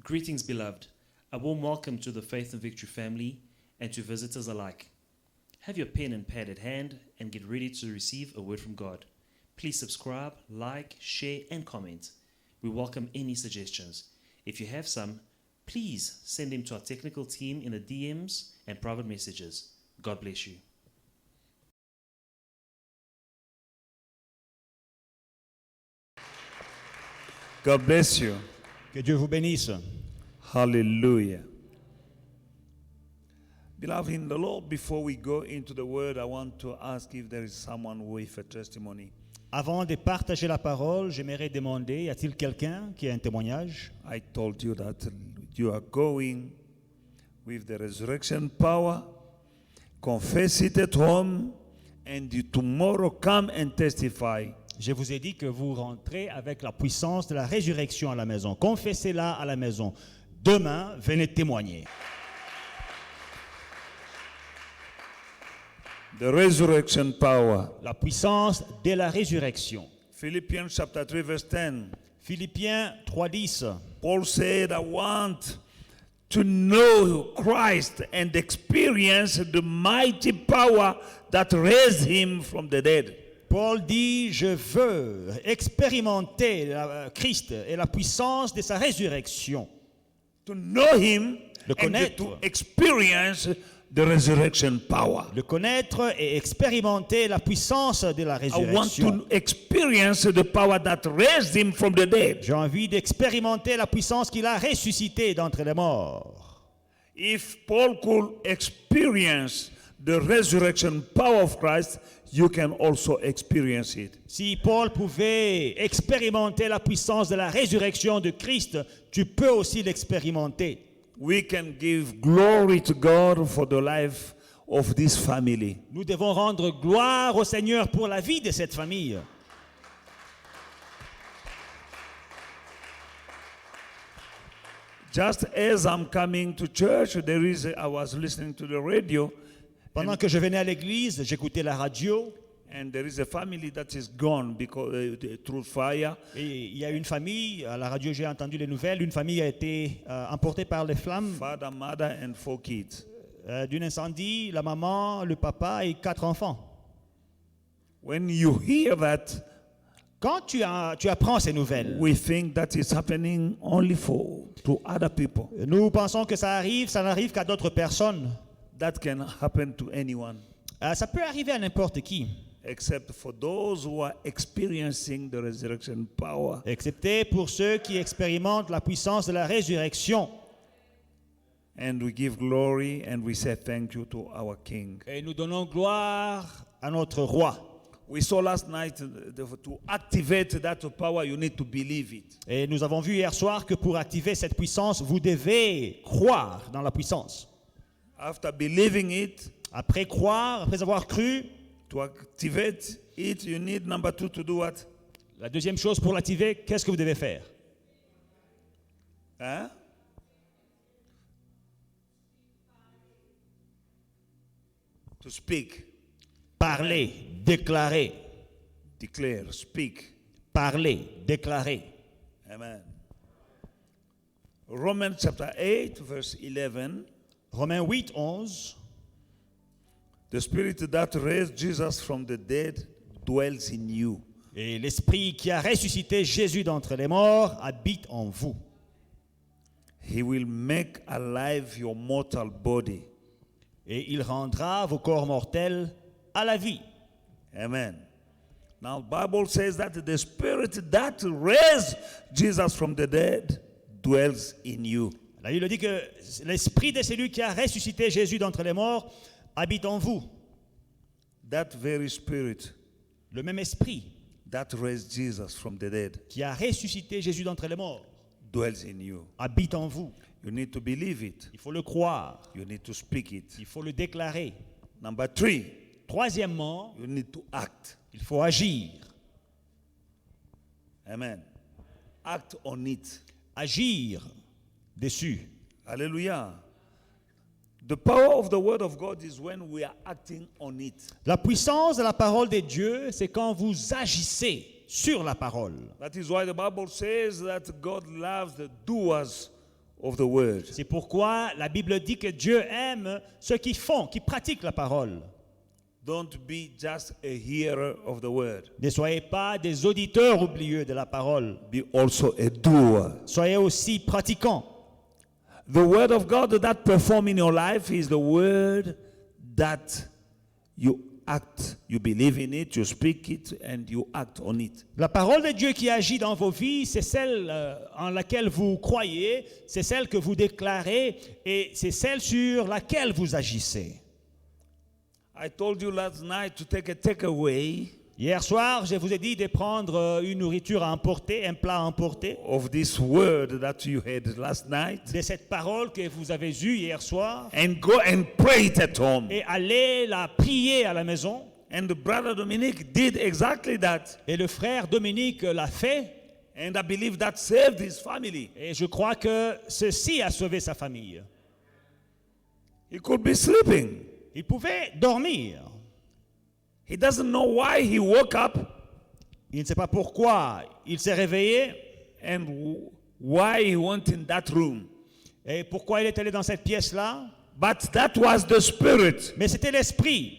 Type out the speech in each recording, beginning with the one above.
Greetings, beloved. A warm welcome to the Faith and Victory family and to visitors alike. Have your pen and pad at hand and get ready to receive a word from God. Please subscribe, like, share, and comment. We welcome any suggestions. If you have some, please send them to our technical team in the DMs and private messages. God bless you. God bless you. Que Dieu vous bénisse. Hallelujah. Beloved in the Lord, before we go into the word, I want to ask if there is someone with a testimony. Avant de partager la parole, j'aimerais demander, y a-t-il quelqu'un qui a un témoignage? I told you that you are going with the resurrection power. Confess it at home, and you tomorrow come and testify. Je vous ai dit que vous rentrez avec la puissance de la résurrection à la maison. Confessez-la à la maison. Demain, venez témoigner. The resurrection power. La puissance de la résurrection. Philippians chapter 3 verse 10. Philippiens 3:10. Paul said, I want to know Christ and experience the mighty power that raised him from the dead. Paul dit, je veux expérimenter Christ et la puissance de sa résurrection. To know him Le and connaître. to experience the resurrection power. Le connaître et expérimenter la puissance de la I want résurrection. to experience the power that raised him from the dead. J'ai envie d'expérimenter la puissance qu'il a ressuscité d'entre les morts. If Paul could experience the resurrection power of Christ, you can also experience it. Si Paul pouvait expérimenter la puissance de la résurrection de Christ, tu peux aussi l'expérimenter. We can give glory to God for the life of this family. Nous devons rendre gloire au Seigneur pour la vie de cette famille. Just as I'm coming to church, I was listening to the radio, Pendant que je venais à l'église, j'écoutais la radio and there is a family that is gone because through fire. et il y a une famille, à la radio j'ai entendu les nouvelles, une famille a été emportée par les flammes Father, mother, and 4 kids. d'un incendie, la maman, le papa et 4 enfants. When you hear that, Quand tu apprends ces nouvelles, we think that is happening only to other people. nous pensons que ça n'arrive qu'à d'autres personnes. That can happen to anyone, Ça peut arriver à n'importe qui, except for those who are experiencing the resurrection power. excepté pour ceux qui expérimentent la puissance de la résurrection. And we give glory and we say thank you to our King. Et nous donnons gloire à notre roi. We saw last night to activate that power, you need to believe it. Et nous avons vu hier soir que pour activer cette puissance, vous devez croire dans la puissance. After believing it, Après croire, après avoir cru, to activate it, you need number 2 to do what? la deuxième chose pour l'activer, qu'est-ce que vous devez faire? Huh? To speak, Parler, déclarer. declare, speak. Parler, déclarer. Amen. Romans chapter 8, verse 11. Romains 8:11. The spirit that raised Jesus from the dead dwells in you. Et l'esprit qui a ressuscité Jésus d'entre les morts habite en vous. He will make alive your mortal body. Et il rendra vos corps mortels à la vie. Amen. Now, the Bible says that the spirit that raised Jesus from the dead dwells in you. La Bible dit que l'esprit de celui qui a ressuscité Jésus d'entre les morts habite en vous. That very spirit Le même esprit that raised Jesus from the dead qui a ressuscité Jésus d'entre les morts dwells in you. habite en vous. You need to believe it. Il faut le croire. You need to speak it. Il faut le déclarer. Number 3, Troisièmement, you need to act. il faut agir. Amen. Act on it. Agir dessus. Hallelujah. The power of the word of God is when we are acting on it. La puissance de la parole de Dieu, c'est quand vous agissez sur la parole. That is why the Bible says that God loves the doers of the word. C'est pourquoi la Bible dit que Dieu aime ceux qui font, qui pratiquent la parole. Don't be just a hearer of the word. Ne soyez pas des auditeurs oublieux de la parole. Be also a doer. Soyez aussi pratiquants. The word of God that perform in your life is the word that you act. You believe in it, you speak it, and you act on it. La parole de Dieu qui agit dans vos vies, c'est celle en laquelle vous croyez, c'est celle que vous déclarez et c'est celle sur laquelle vous agissez. I told you last night to take a takeaway Hier soir, je vous ai dit de prendre une nourriture à emporter, un plat à emporter, of this word that you had last night de cette parole que vous avez eue hier soir, and go and pray it at home. et aller la prier à la maison. And the brother Dominic did exactly that. Et le frère Dominique l'a fait, And I believe that saved his family. et je crois que ceci a sauvé sa famille. He could be sleeping. Il pouvait dormir. He doesn't know why he woke up Il ne sait pas pourquoi il s'est réveillé and why he went in that room. et pourquoi il est allé dans cette pièce-là. But that was the spirit. Mais c'était l'esprit.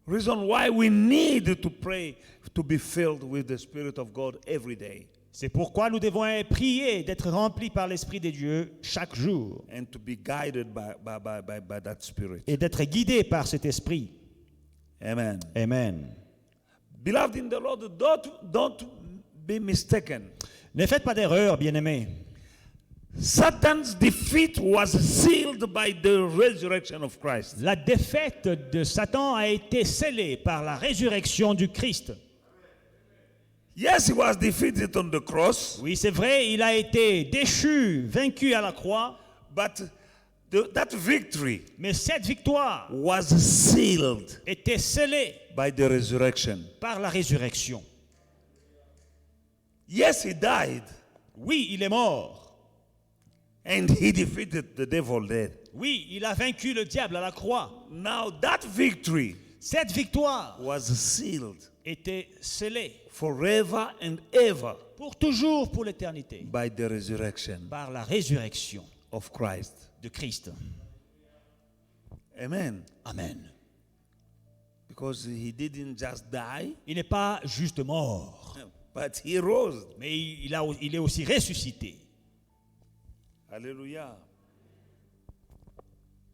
Reason why we need to pray to be filled with the Spirit of God every day C'est pourquoi nous devons prier d'être remplis par l'Esprit de Dieu chaque jour and to be guided by that Spirit. et d'être guidés par cet Esprit. Amen. Amen. Beloved in the Lord, don't be mistaken. Ne faites pas d'erreur, bien-aimés. Satan's defeat was sealed by the resurrection of Christ. La défaite de Satan a été scellée par la résurrection du Christ. Yes, he was defeated on the cross, Oui, c'est vrai, il a été déchu, vaincu à la croix, but that victory mais cette victoire was sealed était scellée by the resurrection. par la résurrection. Yes, he died Oui, il est mort. and he defeated the devil dead. Oui, il a vaincu le diable à la croix. Now that victory Cette victoire was sealed était scellée forever and ever pour toujours, pour l'éternité, by the resurrection par la résurrection of Christ. de Christ. Amen. Amen. Because he didn't just die, Il n'est pas juste mort, but he rose. mais il est aussi ressuscité. Hallelujah.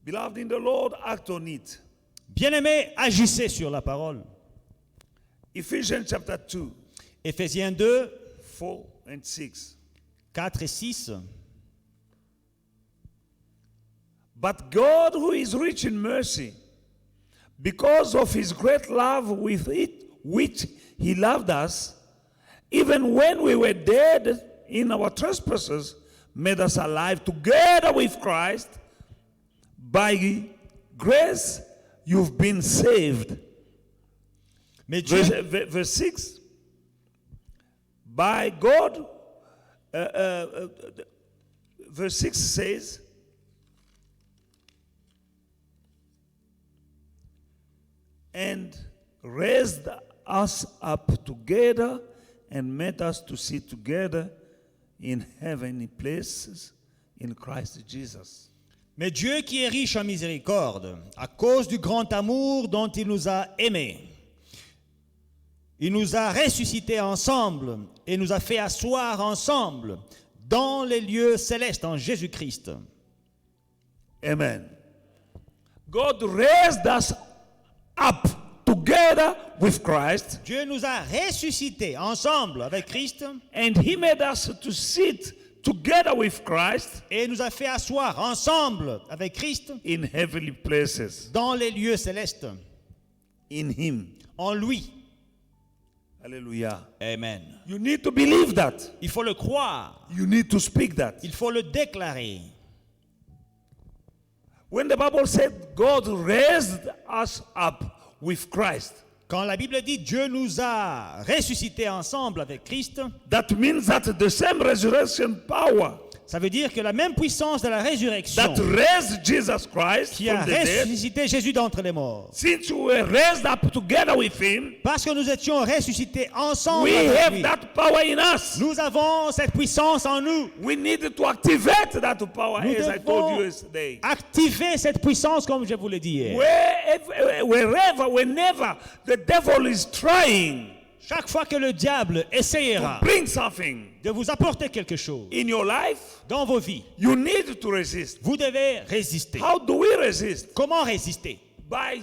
Beloved in the Lord, act on it. Bien-aimés, agissez sur la parole. Ephesians chapter 2, Éphésiens 2, 4 and 6. 4 et 6. But God, who is rich in mercy, because of his great love with it, which he loved us, even when we were dead in our trespasses, made us alive together with Christ. By grace, you've been saved. Mais Dieu, Verse 6. By God, verse 6 says, and raised us up together and made us to sit together in heavenly places in Christ Jesus. mais Dieu qui est riche en miséricorde, à cause du grand amour dont il nous a aimés, il nous a ressuscités ensemble et nous a fait asseoir ensemble dans les lieux célestes en Jésus-Christ. Amen. God raised us up together with Christ, Dieu nous a ressuscités ensemble avec Christ and he made us to sit together with Christ et nous a fait asseoir ensemble avec Christ in heavenly places dans les lieux célestes, in him. en lui. Hallelujah. Amen. You need to believe that. Il faut le croire, You need to speak that. il faut le déclarer. When the Bible said God raised us up with Christ, Quand la Bible dit Dieu nous a ressuscités ensemble avec Christ, that means that the same resurrection power ça veut dire que la même puissance de la résurrection that raised Jesus Christ qui a from the dead, ressuscité Jésus d'entre les morts, since we were raised up together with him, parce que nous étions ressuscités ensemble we avec have lui, that power in us. nous avons cette puissance en nous. We need to activate that power, Nous as I told you devons yesterday. activer cette puissance comme je vous l'ai dit hier. Whenever the devil is trying Chaque fois que le diable essayera to bring something de vous apporter quelque chose in your life, dans vos vies, you need to resist. vous devez résister. How do we resist? Comment résister? By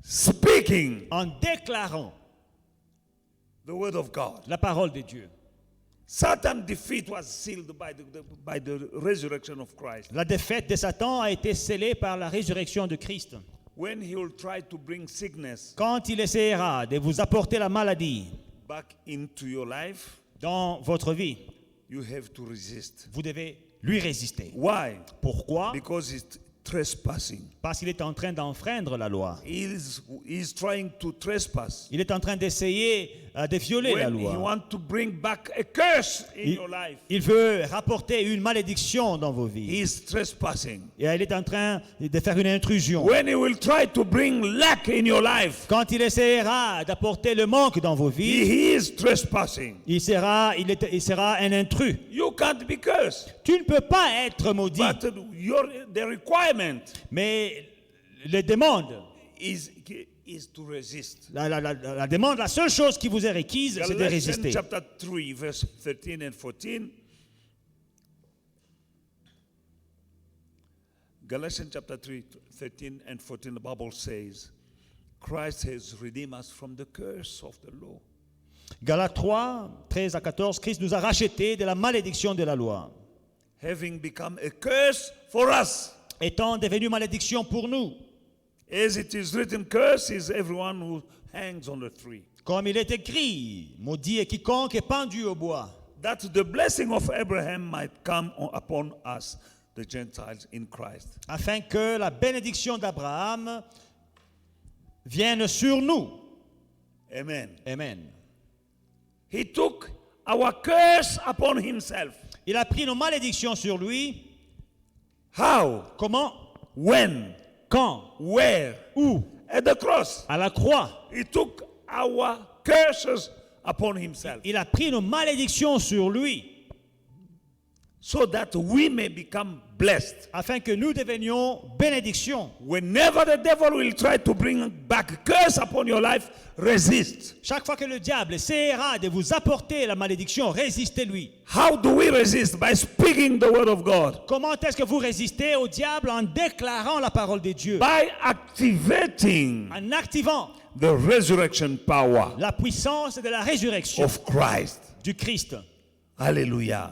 speaking En déclarant the word of God. la parole de Dieu. Satan's defeat was sealed by the resurrection of Christ. La défaite de Satan a été scellée par la résurrection de Christ. When he will try to bring sickness Quand il essaiera de vous apporter la maladie back into your life, dans votre vie, you have to resist. vous devez lui résister. Why? Pourquoi? Because it's trespassing. Parce qu'il est en train d'enfreindre la loi. He's trying to trespass. Il est en train d'essayer de violer la When he loi. wants to bring back a curse in Il, your life, il veut rapporter une malédiction dans vos vies. he's trespassing. Et il est en train de faire une intrusion. When he will try to bring lack in your life, Quand il essaiera d'apporter le manque dans vos vies, he is trespassing. il sera un intrus. You can't be cursed. Tu ne peux pas être maudit, But the requirement mais les demandes, is to resist. la demande, la seule chose qui vous est requise, c'est de Galatians résister. chapter 3, verse 13 and 14. Galatians chapter 3, 13 and 14, the Bible says, Christ has redeemed us from the curse of the law. Galates 3, 13 à 14, Christ nous a rachetés de la malédiction de la loi, Having become a curse for us. étant devenu malédiction pour nous. As it is written, curse is everyone who hangs on the tree. Comme il est écrit, maudit est quiconque est pendu au bois, That the blessing of Abraham might come upon us, the Gentiles in Christ. afin que la bénédiction d'Abraham vienne sur nous. Amen. Amen. He took our curse upon himself. Il a pris nos malédictions sur lui. How? Comment? When? Quand? Where? Où? At the cross. À la croix. He took our curses upon himself Il a pris nos malédictions sur lui, so that we may become blessed. afin que nous devenions bénédiction. Whenever the devil will try to bring back curse upon your life, resist. Chaque fois que le diable essaiera de vous apporter la malédiction, résistez-lui. How do we resist? By speaking the word of God. Comment est-ce que vous résistez au diable? En déclarant la parole de Dieu, By activating en activant the resurrection power la puissance de la résurrection of Christ. du Christ. Hallelujah.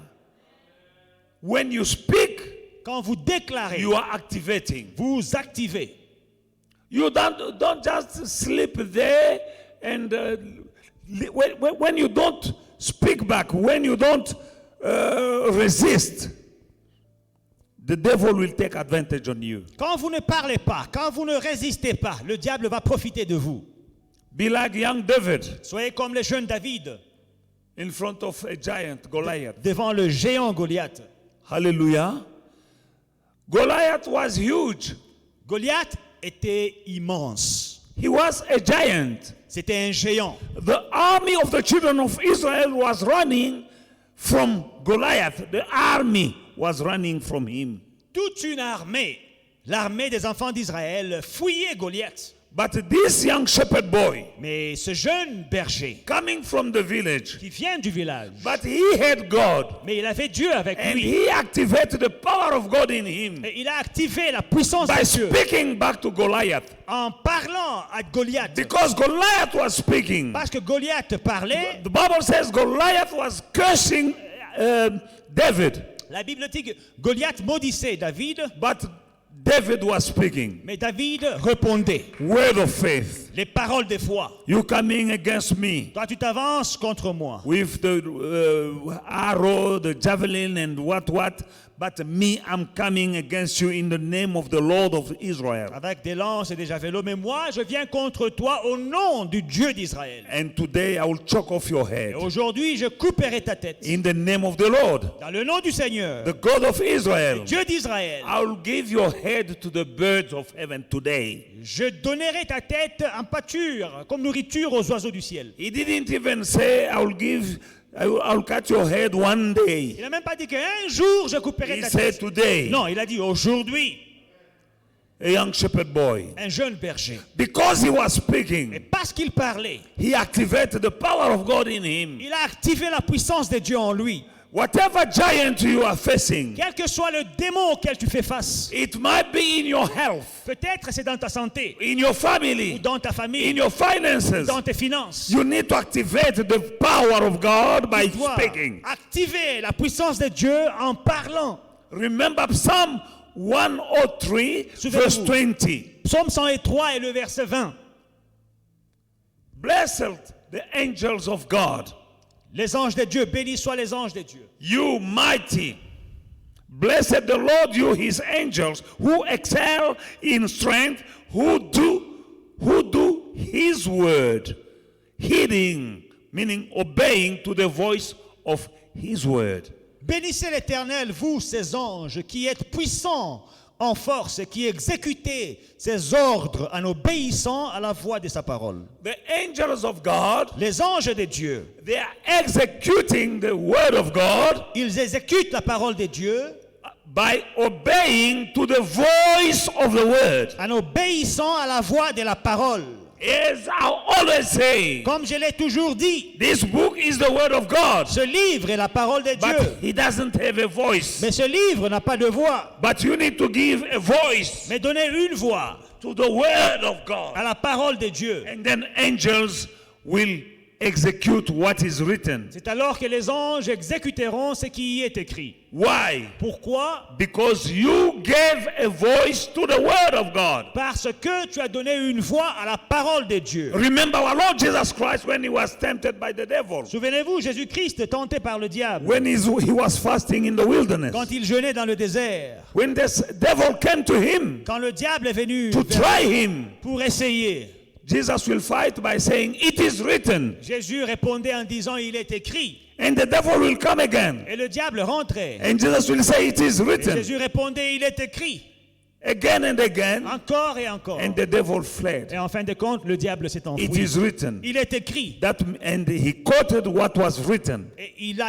When you speak, Quand vous déclarez, you are activating. vous activez. You don't just sleep there and when you don't speak back, when you don't resist, the devil will take advantage on you. Quand vous ne parlez pas, quand vous ne résistez pas, le diable va profiter de vous. Be like young David Soyez comme le jeune David in front of a giant, Goliath. devant le géant Goliath. Hallelujah. Goliath was huge. Goliath était immense. He was a giant. C'était un géant. The army of the children of Israel was running from Goliath. The army was running from him. Toute une armée, l'armée des enfants d'Israël, fouillait Goliath. But this young shepherd boy, Mais ce jeune berger, coming from the village, qui vient du village, but he had God, mais il avait Dieu avec and lui. he activated the power of God in him Et il a activé la puissance by de Dieu speaking back to Goliath. en parlant à Goliath. Because Goliath was speaking. Parce que Goliath parlait, The Bible says Goliath was cursing David, la Bible dit que Goliath maudissait David, but David was speaking. mais David répondait. Word of faith. Les paroles de foi. You coming against me Toi, tu t'avances contre moi with the arrow, the javelin, and what, but me, I'm coming against you in the name of the Lord of Israel. avec des lances et des javelots, mais moi je viens contre toi au nom du Dieu d'Israël. And today I will chop off your Et head aujourd'hui je couperai ta tête. in the name of the Lord, Dans le nom du Seigneur, the God of Israel. Dieu d'Israël, I will give your head to the birds of heaven today. je donnerai ta tête en pâture, comme nourriture aux oiseaux du ciel. He didn't even say, I'll cut your head one Il day. n'a même pas dit qu'un jour je couperai He ta said tête. today, Non, il a dit aujourd'hui, a young shepherd boy. un jeune berger. Because he was Et speaking, parce qu'il parlait, he activated the power of God in him. il a activé la puissance de Dieu en lui. Whatever giant you are facing, Quel que soit le démon auquel tu fais face, it might be in your health, peut-être c'est dans ta santé, in your ou family, dans ta in famille, your finances. dans tes finances. You need to activate the power of God by Tu dois speaking. activer la puissance de Dieu en parlant. Remember Psalm 103, verse Souvenez-vous. 20. Psaume 103 et le verset 20. Blessed the angels of God, Les anges de Dieu, bénis soient les anges de Dieu. you mighty. Blessed the Lord, you his angels, who excel in strength, who do his word, heeding, meaning obeying to the voice of his word. Bénissez l'Éternel, vous, ces anges, qui êtes puissants en force et qui exécutez ses ordres en obéissant à la voix de sa parole. The angels of God, Les anges de Dieu, they are executing the word of God ils exécutent la parole de Dieu by obeying to the voice of the word. en obéissant à la voix de la parole. As I always say, Comme je l'ai toujours dit, this book is the word of God, ce livre est la parole de Dieu. but he doesn't have a voice. Mais ce livre n'a pas de voix. But you need to give a voice Mais donnez une voix to the word of à God. la parole de Dieu. And then angels will execute what is written. C'est alors que les anges exécuteront ce qui y est écrit. Why? Pourquoi? Because you gave a voice to the word of God. Parce que tu as donné une voix à la parole de Dieu. Remember our Lord Jesus Christ when he was tempted by the devil. Souvenez-vous, Jésus-Christ tenté par le diable When he was fasting in the wilderness. quand il jeûnait dans le désert. When this devil came to him Quand le diable est venu to try him, pour essayer, Jesus will fight by saying, it is written. Jésus répondait en disant il est écrit. And the devil will come again. Et le diable rentrait. And Jesus will say, it is Et written. Jésus répondait il est écrit. Again and again. Encore et encore. And the devil fled. Et en fin de compte, le diable s'est It enfui. is written. Il est écrit. And he quoted what was written. Et il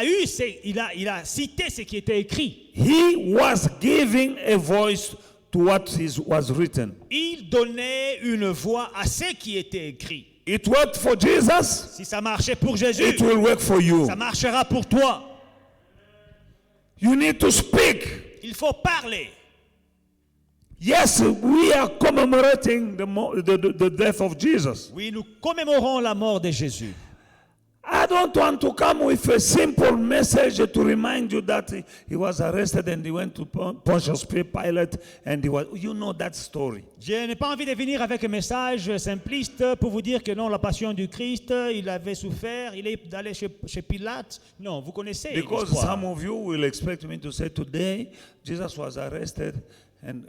a cité ce qui était écrit. He was giving a voice to what was written. Il donnait une voix à ce qui était écrit. It worked for Jesus. Si ça marchait pour Jésus, It will work for you. ça marchera pour toi. You need to speak. Il faut parler. Yes, we are commemorating the death of Jesus. Oui, nous commémorons la mort de Jésus. I don't want to come with a simple message to remind you that he was arrested and he went to Pontius Pilate and you know that story. Je n'ai pas envie de venir avec un message simpliste pour vous dire que non, la passion du Christ, il avait souffert, il est allé chez Pilate. Non, vous connaissez Because l'histoire. some of you will expect me to say today Jesus was arrested and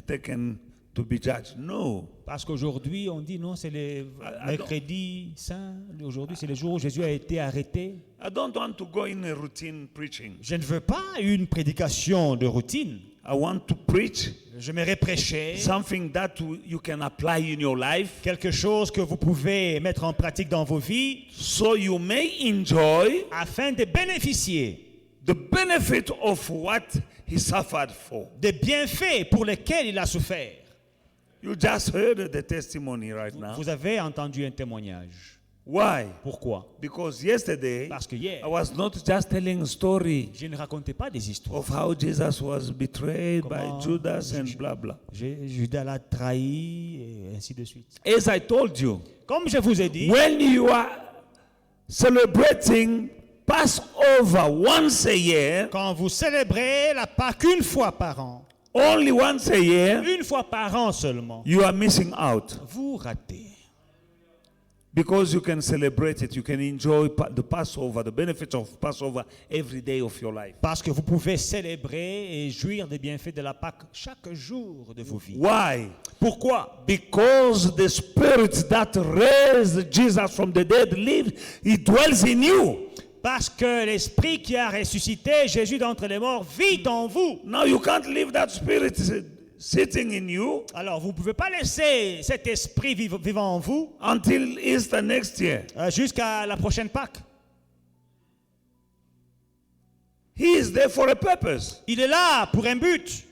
taken to be judged. No. Parce qu'aujourd'hui, on dit non, c'est le mercredi saint. Aujourd'hui, c'est le jour où Jésus a été arrêté. I don't want to go in a routine preaching. Je ne veux pas une prédication de routine. I want to preach J'aimerais prêcher something that you can apply in your life quelque chose que vous pouvez mettre en pratique dans vos vies so you may enjoy afin de bénéficier the benefit of what he suffered for. des bienfaits pour lesquels il a souffert. You just heard the testimony right now. Vous avez entendu un témoignage. Why? Pourquoi? Because yesterday Parce que hier, I was not just telling a story je ne racontais pas des histoires. of how Jesus was betrayed by Comment Judas and blah blah. Judas l'a trahi et ainsi de suite. As I told you, Comme je vous ai dit, when you are celebrating Passover once a year, quand vous célébrez la Pâque une fois par an, only once a year, une fois par an seulement, you are missing out. vous ratez. Because you can celebrate it, you can enjoy the Passover, the benefits of Passover every day of your life. Parce que vous pouvez célébrer et jouir des bienfaits de la Pâque chaque jour de vos vies. Why? Pourquoi? Because the Spirit that raised Jesus from the dead lives, He dwells in you. Parce que l'Esprit qui a ressuscité Jésus d'entre les morts vit en vous. Now you can't leave that Spirit sitting in you Alors, vous ne pouvez pas laisser cet esprit vivant en vous until Easter next year. jusqu'à la prochaine Pâque. He is there for a purpose. Il est là pour un but.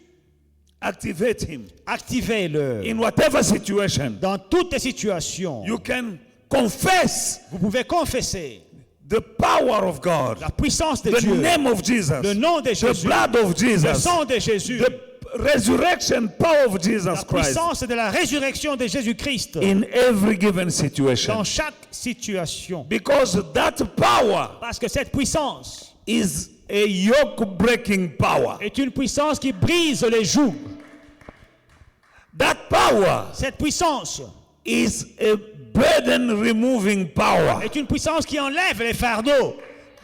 Activate Him. Activez-le. In whatever situation, Dans toutes les situations, you can confess vous pouvez confesser the power of God, la puissance de the Dieu, name of Jesus, le nom de the Jésus, blood of le Jesus, sang de Jésus, the resurrection power of la Jesus Christ puissance de la résurrection de Jésus-Christ in every given situation. dans chaque situation. Because that power Parce que cette puissance is a yoke-breaking power. est une puissance qui brise les jougs. That power Cette puissance is a burden-removing power. est une puissance qui enlève les fardeaux.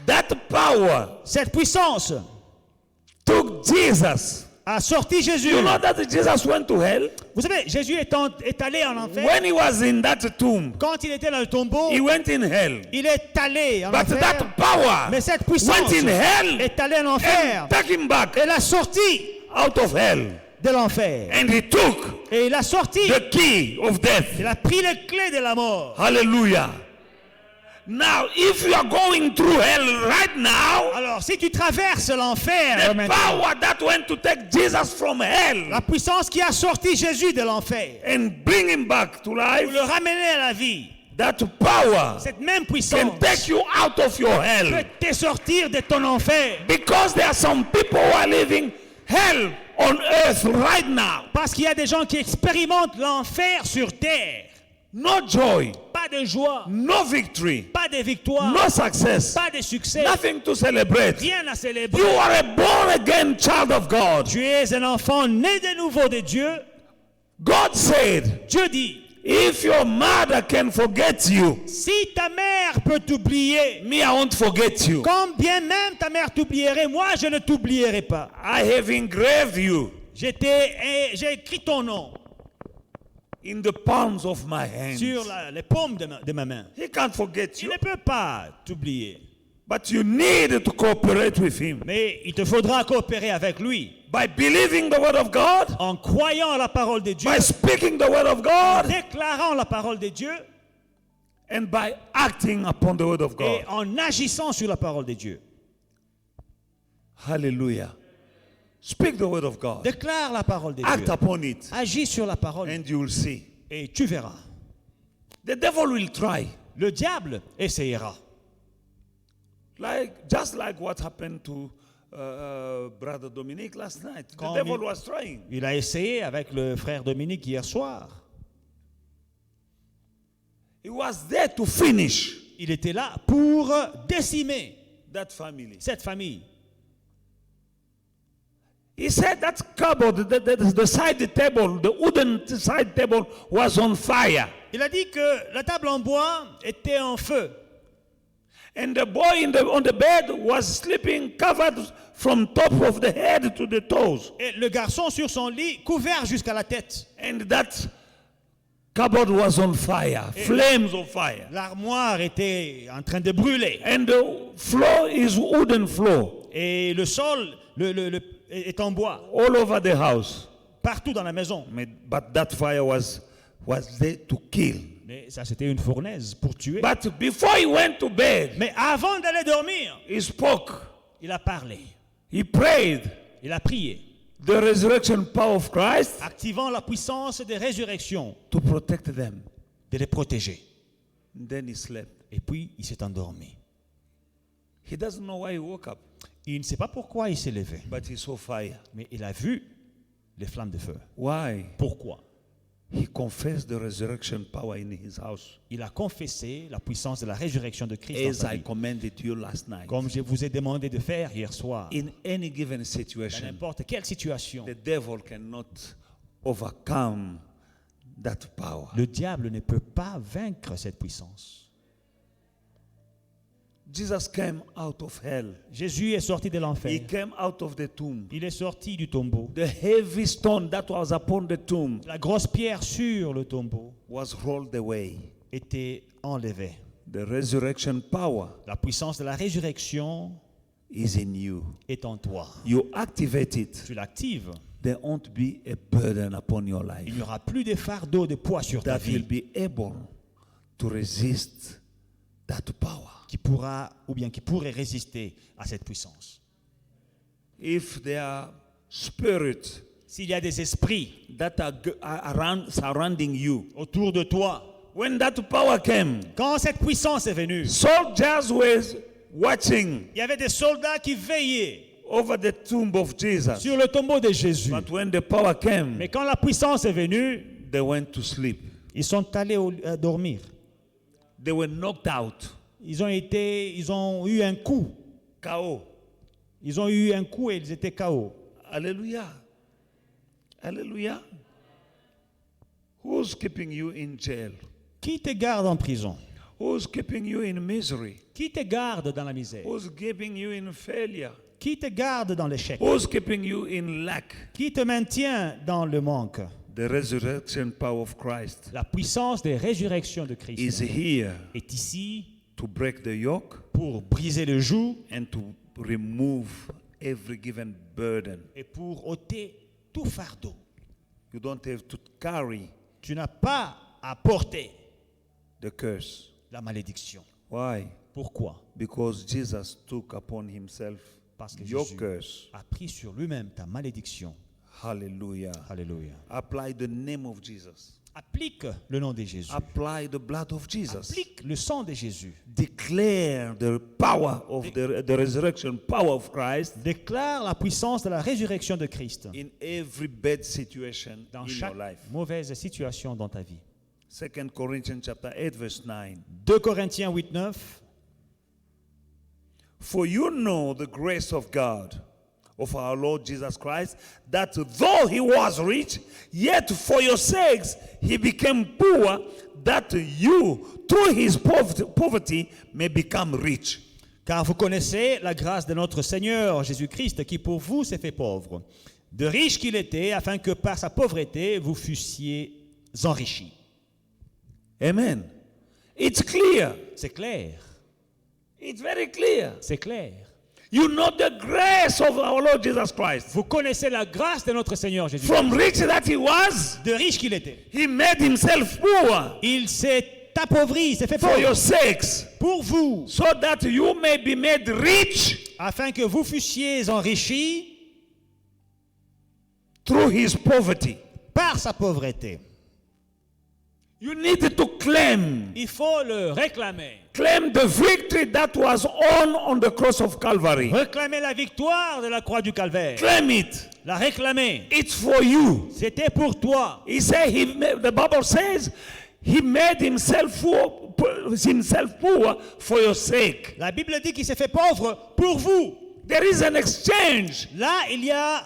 That power Cette puissance took Jesus. a sorti Jésus. You know that Jesus went to hell? Vous savez, Jésus est allé en enfer. When he was in that tomb, Quand il était dans le tombeau, he went in hell. il est allé en But enfer. that power Mais cette puissance went in hell est allée en enfer. and took him back Et l'a sorti out of hell. de l'enfer. And he took Et il a sorti. the key of death. Il a pris les clés de la mort. Hallelujah. Now, if you are going through hell right now, Alors, si tu traverses l'enfer, the maintenant, power that went to take Jesus from hell la puissance qui a sorti Jésus de l'enfer, and bring him back to pour life, le ramener à la vie, that power cette même can puissance take you out of your hell. peut te sortir de ton enfer. Because there are some people who are living hell on earth right now. Parce qu'il y a des gens qui expérimentent l'enfer sur terre. No joy, Pas de joie, no victory, pas de victoire, no success, pas de succès, nothing to celebrate. rien à célébrer. You are a born again child of God. Tu es un enfant né de nouveau de Dieu. God said, Dieu dit, if your mother can forget you, si ta mère peut t'oublier, me, I won't forget you. quand bien même ta mère t'oublierait, moi je ne t'oublierai pas. I have engraved you J'ai écrit ton nom in the palms of my hands. sur les paumes de ma main. He can't forget Il you, ne peut pas t'oublier. but you need to cooperate with him Mais il te faudra coopérer avec lui by believing the word of God, en croyant à la parole de Dieu, by speaking the word of God, déclarant la parole de Dieu and by acting upon the word of et God. en agissant sur la parole de Dieu. Hallelujah. Speak the word of God. Déclare la parole de Act Dieu. upon it, Agis sur la parole and you will see. et tu verras. The devil will try, Le diable essayera. just like what happened to Brother Dominic last night. The Quand devil il- was trying. Il a essayé avec le frère Dominique hier soir. He was there to finish Il était là pour décimer that family. cette famille. He said that cupboard, the side table, the wooden side table was on fire. Il a dit que la table en bois était en feu. And the boy on the bed was sleeping covered from top of the head to the toes. Et le garçon sur son lit, couvert jusqu'à la tête. And that cupboard was on fire, flames of fire. L'armoire était en train de brûler. And the floor is wooden floor Et le sol est en bois, all over the house. partout dans la maison. But that fire was there to kill. Mais ça, c'était une fournaise pour tuer. But before he went to bed, Mais avant d'aller dormir, he spoke. il a parlé. He prayed. Il a prié, The resurrection power of Christ activant la puissance de résurrection, to protect them. de les protéger. And then he slept. Et puis, il s'est endormi. He doesn't know why he woke up, Il ne sait pas pourquoi il s'est levé, but he saw fire. mais il a vu les flammes de feu. Why? Pourquoi? He confessed the resurrection power in his house, Il a confessé la puissance de la résurrection de Christ dans as sa I vie. commanded you last night. Comme je vous ai demandé de faire hier soir. In any given Dans situation, n'importe quelle situation, the devil cannot overcome that power. Le diable ne peut pas vaincre cette puissance. Jesus came out of hell. Jésus est sorti de He l'enfer. came out of the tomb. Il est sorti du tombeau. The heavy stone that was upon the tomb La grosse pierre sur le tombeau was rolled away. était enlevée. The resurrection power La puissance de la résurrection is in you. est en toi. You activate it, Tu l'actives. there won't be a burden upon your Il life n'y aura plus de fardeau, de poids sur ta that will vie be able to resist that power. qui pourra ou bien qui pourrait résister à cette puissance. If there are spirits S'il y a des esprits that are surrounding you, autour de toi, when that power came, quand cette puissance est venue, soldiers were watching il y avait des soldats qui veillaient over the tomb of Jesus. sur le tombeau de Jésus. But when the power came, Mais quand la puissance est venue, they went to sleep. ils sont allés dormir. They were knocked out. Ils ont eu un coup. KO. Ils ont eu un coup et ils étaient KO. Hallelujah. Hallelujah. Who's keeping you in jail? Qui te garde en prison? Who's keeping you in misery? Qui te garde dans la misère? Who's keeping you in failure? Qui te garde dans l'échec? Who's keeping you in lack? Qui te maintient dans le manque? The resurrection power of Christ La puissance de résurrection de is Christ here est ici to break the yoke pour briser le joug and to remove every given burden. et pour ôter tout fardeau. You don't have to carry Tu n'as pas à porter the curse. la malédiction. Why? Pourquoi? Because Jesus took upon himself Parce que your Jésus curse. a pris sur lui-même ta malédiction. Hallelujah. Alléluia. Apply the name of Jesus. Applique le nom de Jésus. Apply the blood of Jesus. Applique le sang de Jésus. Declare the power of the resurrection power of Christ Déclare la puissance de la résurrection de Christ in every bad situation dans in chaque your life. mauvaise situation dans ta vie. 2 Corinthians chapter 8 verse 9. 2 Corinthiens 8, 9. For you know the grace of God, of our Lord Jesus Christ, that though he was rich, yet for your sakes he became poor, that you, through his poverty, may become rich. Car vous connaissez la grâce de notre Seigneur Jésus-Christ, qui pour vous s'est fait pauvre, de riche qu'il était, afin que par sa pauvreté vous fussiez enrichis. Amen. It's clear. C'est clair. It's very clear. C'est clair. You know the grace of our Lord Jesus Christ. Vous connaissez la grâce de notre Seigneur Jésus. From rich that he was, De riche qu'il était. he made himself poor Il s'est appauvri, il s'est fait for pauvre your sakes, pour vous, so that you may be made rich afin que vous fussiez enrichis through his poverty. par sa pauvreté. You need to claim Il faut le réclamer. the victory that was on the cross of Calvary. Réclamer la victoire de la croix du Calvaire. Claim it. La réclamer. It's for you. C'était pour toi. He said the Bible says he made himself poor for your sake. La Bible dit qu'il s'est fait pauvre pour vous. There is an exchange Là, il y a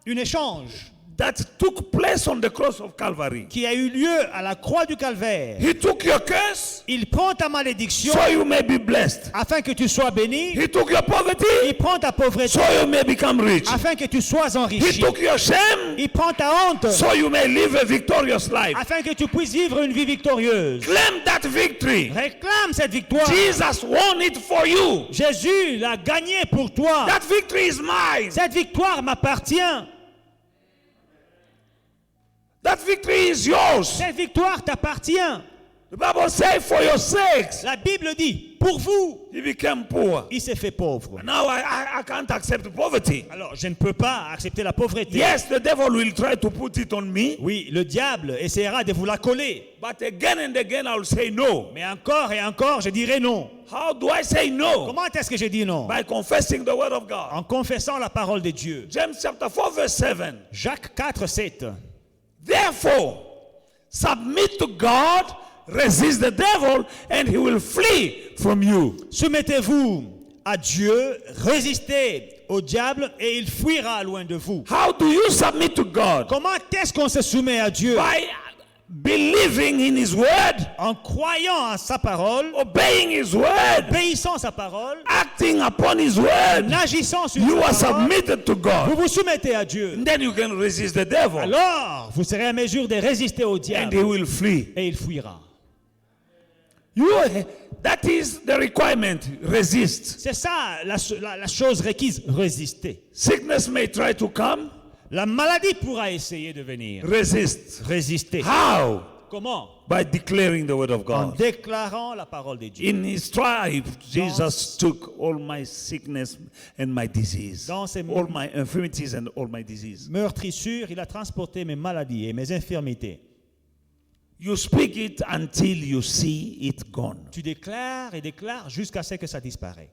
un échange that took place on the cross of Calvary. qui a eu lieu à la croix du Calvaire. He took your curse Il prend ta malédiction so you may be blessed. afin que tu sois béni. He took your poverty Il prend ta pauvreté so you may become rich. afin que tu sois He enrichi. took your shame Il prend ta honte so you may live a victorious life. afin que tu puisses vivre une vie victorieuse. Claim that victory. Réclame cette victoire. Jesus won it for you. Jésus l'a gagné pour toi. That victory is mine. Cette victoire m'appartient. That victory is yours. Cette victoire t'appartient. The Bible says, for your sakes, La Bible dit, pour vous, he became poor. il s'est fait pauvre. Now I can't accept poverty. Alors, je ne peux pas accepter la pauvreté. Yes, the devil will try to put it on me, Oui, le diable essaiera de vous la coller. but again and again I will say no. Mais encore et encore, je dirai non. How do I say no? Comment est-ce que je dis non? By confessing the word of God. En confessant la parole de Dieu. James chapter 4 verse 7. Jacques 4, 7. Therefore, submit to God, resist the devil, and he will flee from you. Soumettez-vous à Dieu, résistez au diable et il fuira loin de vous. How do you submit to God? Comment est-ce qu'on se soumet à Dieu? believing in his word, en croyant à sa parole, obeying his word, obéissant à sa parole, acting upon his word, en agissant sur you are sa parole, submitted to vous God. vous soumettez à Dieu. And then you can resist the devil. Alors, vous serez à mesure de résister au And diable he will flee. et il fuira. That is the requirement. Resist. C'est ça la chose requise, résister. Sickness may try to come. La maladie pourra essayer de venir. Resist. Résister. How? Comment? By declaring the word of En God. déclarant la parole de Dieu. In his stripes, Jesus took all my sickness and my disease. Dans ses All my infirmities and all my disease. meurtrissures, il a transporté mes maladies et mes infirmités. You speak it until you see it gone. Tu déclares et déclares jusqu'à ce que ça disparaît.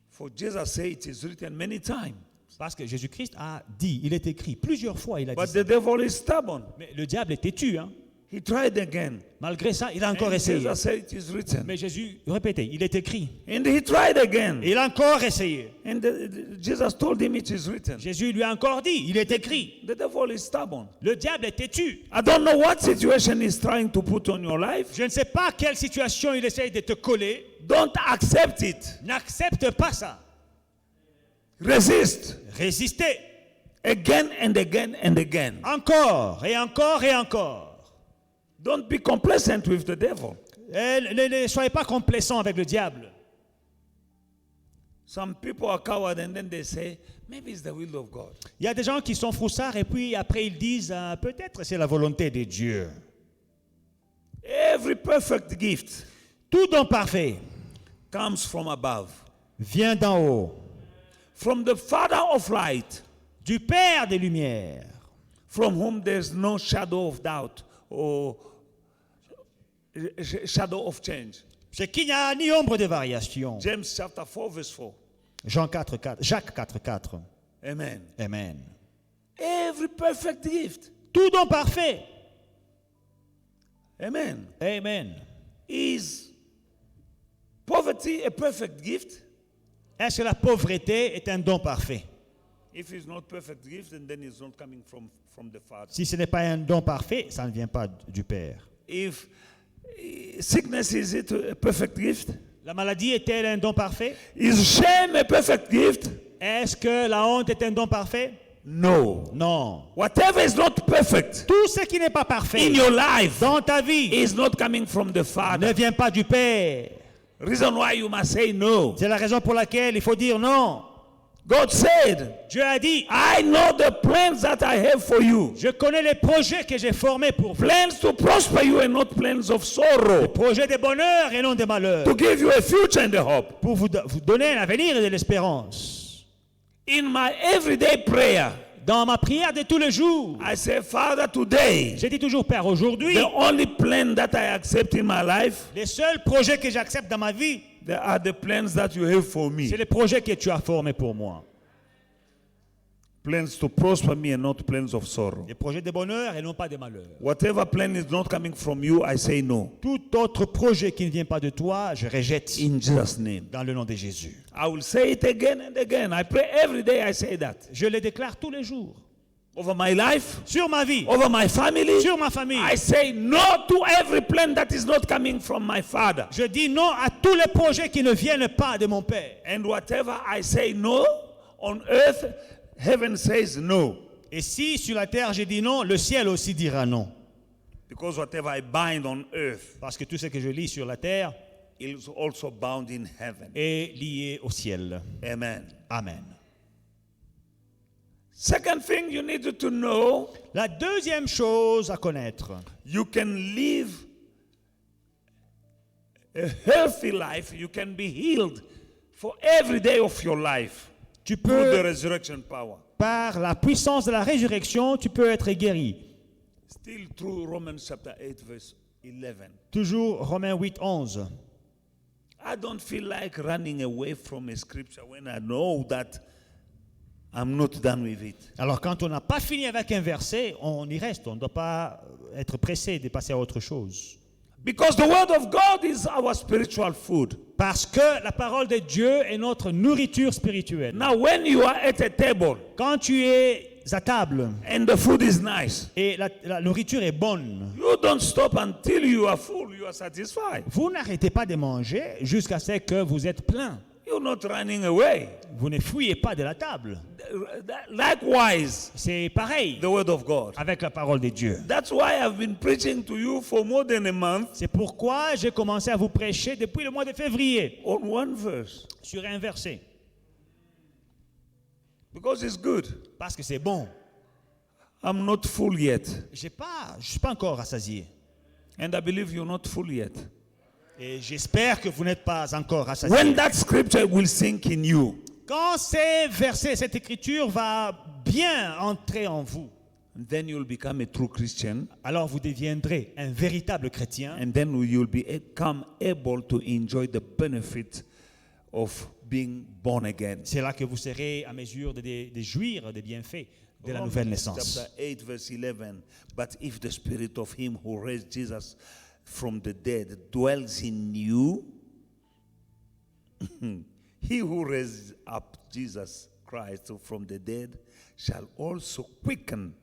For Jesus said it is written many times. Parce que Jésus-Christ a dit, il est écrit, plusieurs fois il a dit But ça. the devil is stubborn. Mais le diable est têtu, hein. He tried again. Malgré ça, il a encore And essayé. Jesus said it is written. Mais Jésus répétait, il est écrit. And he tried again. Et il a encore essayé. And Jesus told him it is written. Jésus lui a encore dit, il est écrit. The devil is stubborn. Le diable est têtu. I don't know what situation he's trying to put on your life. Je ne sais pas quelle situation il essaye de te coller. Don't accept it. N'accepte pas ça. Resist. Résistez. Again and again and again. Encore et encore et encore. Don't be complacent with the devil. Et ne soyez pas complaisants avec le diable. Some people are coward and then they say, maybe it's the will of God. Il y a des gens qui sont froussards et puis après ils disent peut-être c'est la volonté de Dieu. Every perfect gift Tout don parfait comes from above. vient d'en haut, From the Father of light, du Père des Lumières, from whom there's no shadow of doubt or shadow of change. chez qui il n'y a ni ombre de variation. James chapter 4 verse 4. Jacques 4,4. Amen. Amen. Every perfect gift. Tout don parfait. Amen. Amen. Is poverty a perfect gift? Est-ce que la pauvreté est un don parfait? If it's not perfect gift, then it's not coming from the Father. Si ce n'est pas un don parfait, ça ne vient pas du Père. If sickness is it a perfect gift? La maladie est-elle un don parfait? Is shame a perfect gift? Est-ce que la honte est un don parfait? No. Non. Whatever is not perfect Tout ce qui n'est pas parfait in your life dans ta vie is not coming from the ne Father. vient pas du Père. Reason why you must say no. C'est la raison pour laquelle il faut dire non. God said, Dieu a dit, I know the plans that I have for you. je connais les projets que j'ai formés pour vous. Plans to prosper you and not plans of sorrow. Projets de bonheur et non de malheur. To give you a future and a hope. Pour vous donner un avenir et de l'espérance. In my everyday prayer, Dans ma prière de tous les jours, I say, Father, today, j'ai dit toujours, Père, aujourd'hui, the only plan that I accept in my life, les seuls projets que j'accepte dans ma vie, they are the plans that you have for c'est me. les projets que tu as formés pour moi. Plans to prosper me and not plans of sorrow. Des projets de bonheur et non pas de malheur. Whatever plan is not coming from you, I say no. Tout autre projet qui ne vient pas de toi, je rejette In Jesus' name. dans le nom de Jésus. I will say it again and again. I pray every day I say that. Je le déclare tous les jours. Over my life, Sur ma vie, over my family, sur ma famille. I say no to every plan that is not coming from my Father. Je dis non à tous les projets qui ne viennent pas de mon Père. And whatever I say no on earth, heaven says no. Et si sur la terre j'ai dit non, le ciel aussi dira non. Because whatever I bind on earth Parce que tout ce que je lis sur la terre is also bound in heaven. est lié au ciel. Amen. Amen. Second thing you need to know, La deuxième chose à connaître, you can live a healthy life. You can be healed for every day of your life tu through the peux, resurrection power. par la puissance de la résurrection, tu peux être guéri. Still through Romans chapter 8 verse 11. Toujours Romains 8, 11. I don't feel like running away from a scripture when I know that I'm not done with it. Alors quand on n'a pas fini avec un verset, on y reste. On ne doit pas être pressé de passer à autre chose. Because the word of God is our spiritual food. Parce que la parole de Dieu est notre nourriture spirituelle. Now when you are at a table Quand tu es à table and the food is nice. et la nourriture est bonne, You don't stop until you are full, you are satisfied. vous n'arrêtez pas de manger jusqu'à ce que vous êtes plein. You're not running away. Vous ne fuyez pas de la table. Likewise, C'est pareil the word of God. avec la parole de Dieu. That's why I've been preaching to you for more than a month C'est pourquoi j'ai commencé à vous prêcher depuis le mois de février on one verse. sur un verset. Because it's good. Parce que c'est bon. I'm not full yet. Je ne suis pas encore rassasié. And I believe you're not full yet. Et j'espère que vous n'êtes pas encore rassasié. When that scripture will sink in you, Quand ces versets, cette écriture va bien entrer en vous, then you'll become a true Christian. alors vous deviendrez un véritable chrétien. And then you'll become able to enjoy the benefit of being born again. C'est là que vous serez à mesure de jouir des bienfaits de la nouvelle naissance. Chapter 8, verse 11. But if the spirit of him who raised Jesus from the dead dwells in you, he who raised up Jesus Christ from the dead shall also quicken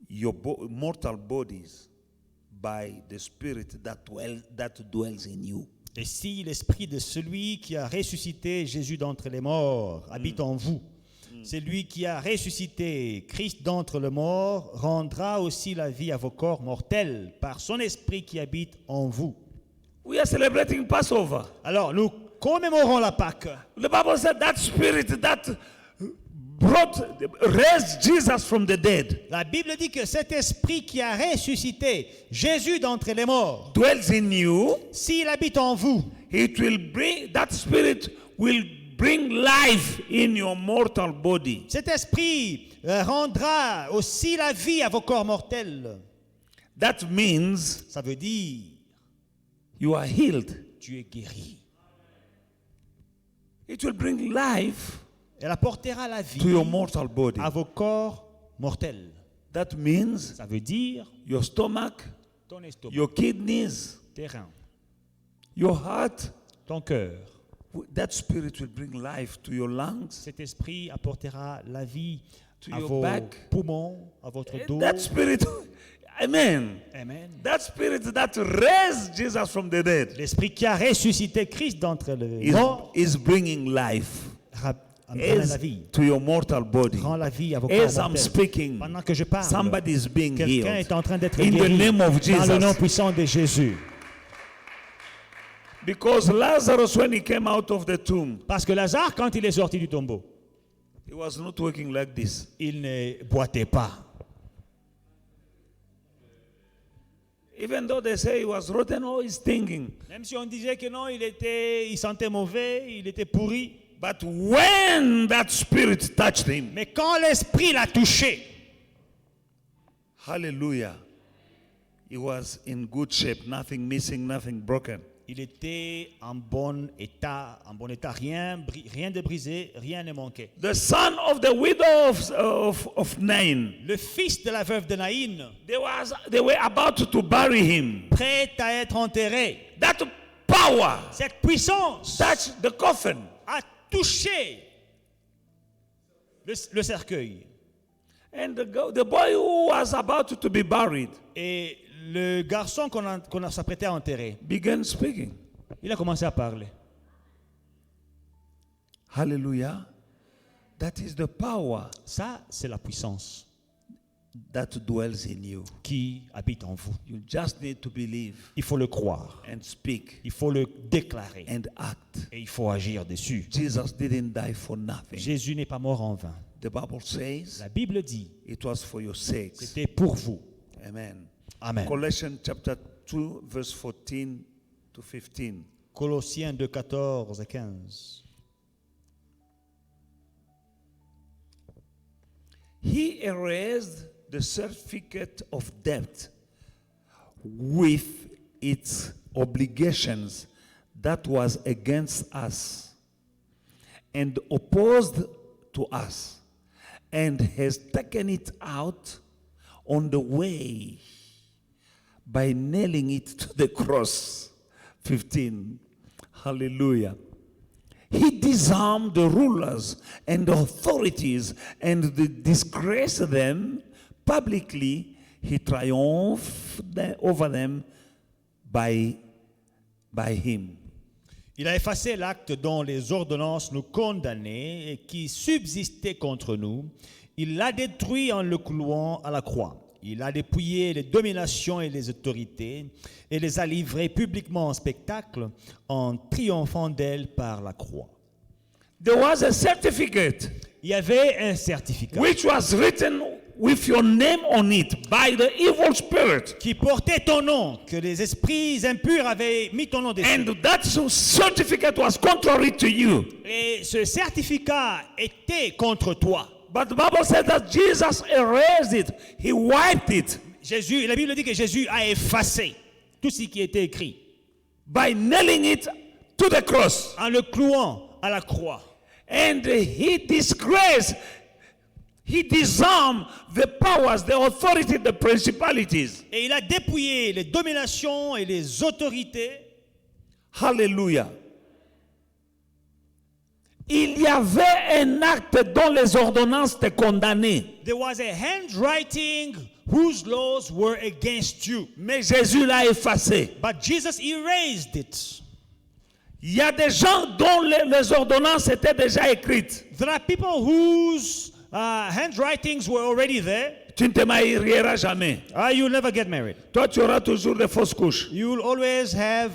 your mortal bodies by the spirit that dwells in you. Et si l'esprit de celui qui a ressuscité Jésus d'entre les morts habite en vous, celui qui a ressuscité Christ d'entre les morts rendra aussi la vie à vos corps mortels par son esprit qui habite en vous. We are celebrating Passover. Alors, nous commémorons la Pâque. The Bible said that spirit that raised Jesus from the dead La Bible dit que cet esprit qui a ressuscité Jésus d'entre les morts, dwells in you. s'il habite en vous, That spirit will bring life in your mortal body. cet esprit rendra aussi la vie à vos corps mortels. That means Ça veut dire, you are healed. tu es guéri. It will bring life Elle apportera la vie to your mortal body. à vos corps mortels. That means Ça veut dire your stomach, ton estomac, your kidneys, tes reins, your heart. ton cœur. That spirit will bring life to your lungs. Cet esprit apportera la vie To à your vos back. poumons, à votre dos. That spirit, amen. Amen. That spirit that raised Jesus from the dead L'esprit qui a ressuscité Christ d'entre les morts is bringing life amène la vie. to your mortal body. Rend la vie à vos corps As I'm mortels. speaking, Pendant que je parle, somebody is being quelqu'un healed est en train d'être in the guéri name of dans le nom Jesus. puissant de Jésus. Because Lazarus, when he came out of the tomb, Parce que Lazare, quand il est sorti du tombeau, he was not working like this. il ne boitait pas. Even though they say he was rotten, oh, he's stinking. Même si on disait que non, il sentait mauvais, il était pourri. But when that spirit touched him, Mais quand l'esprit l'a touché, hallelujah, he was in good shape, nothing missing, nothing broken. il était en bon état, rien de brisé, rien ne manquait. The son of the widow of Nain, Le fils de la veuve de Naïn, they were about to bury him. prêt à être enterré, That power cette puissance touched the coffin. a touché le cercueil. And the boy who was about to be buried Et le garçon qu'on a s'apprêté à enterrer, began speaking. il a commencé à parler. Hallelujah. That is the power Ça, c'est la puissance that dwells in you. qui habite en vous. You just need to believe Il faut le croire, and speak il faut le déclarer and act. et il faut agir dessus. Jesus didn't die for nothing. Jésus n'est pas mort en vain. The Bible says La Bible dit, it was for your sakes. c'était pour vous. Amen. Amen. Colossians chapter 2, verse 14 to 15. Colossiens 2, 14 et 15. He erased the certificate of debt with its obligations that was against us and opposed to us, and has taken it out on the way by nailing it to the cross. 15. Hallelujah. he disarmed the rulers and the authorities and disgraced them publicly. He triumphed over them by him. Il a effacé l'acte dont les ordonnances nous condamnaient et qui subsistait contre nous. Il l'a détruit en le clouant à la croix. Il a dépouillé les dominations et les autorités et les a livrées publiquement en spectacle en triomphant d'elles par la croix. There was a certificate Il y avait un certificat which was written with your name on it by the evil spirit. qui portait ton nom, que les esprits impurs avaient mis ton nom dessus. And that certificate was contrary to you. Et ce certificat était contre toi. But the Bible said that Jesus erased it. He wiped it Jésus, la Bible dit que Jésus a effacé tout ce qui était écrit by nailing it to the cross. en le clouant à la croix. And he disgraced, he disarmed the powers, the authority, the principalities. Et il a dépouillé les dominations et les autorités. Hallelujah. Il y avait un acte dont les ordonnances te condamnaient. There was a handwriting whose laws were against you. Mais Jésus l'a effacé. But Jesus erased it. Il y a des gens dont les ordonnances étaient déjà écrites. There are people whose handwritings were already there. Tu ne te marieras jamais. You'll never get married. Toi, tu auras toujours des fausses couches. You'll always have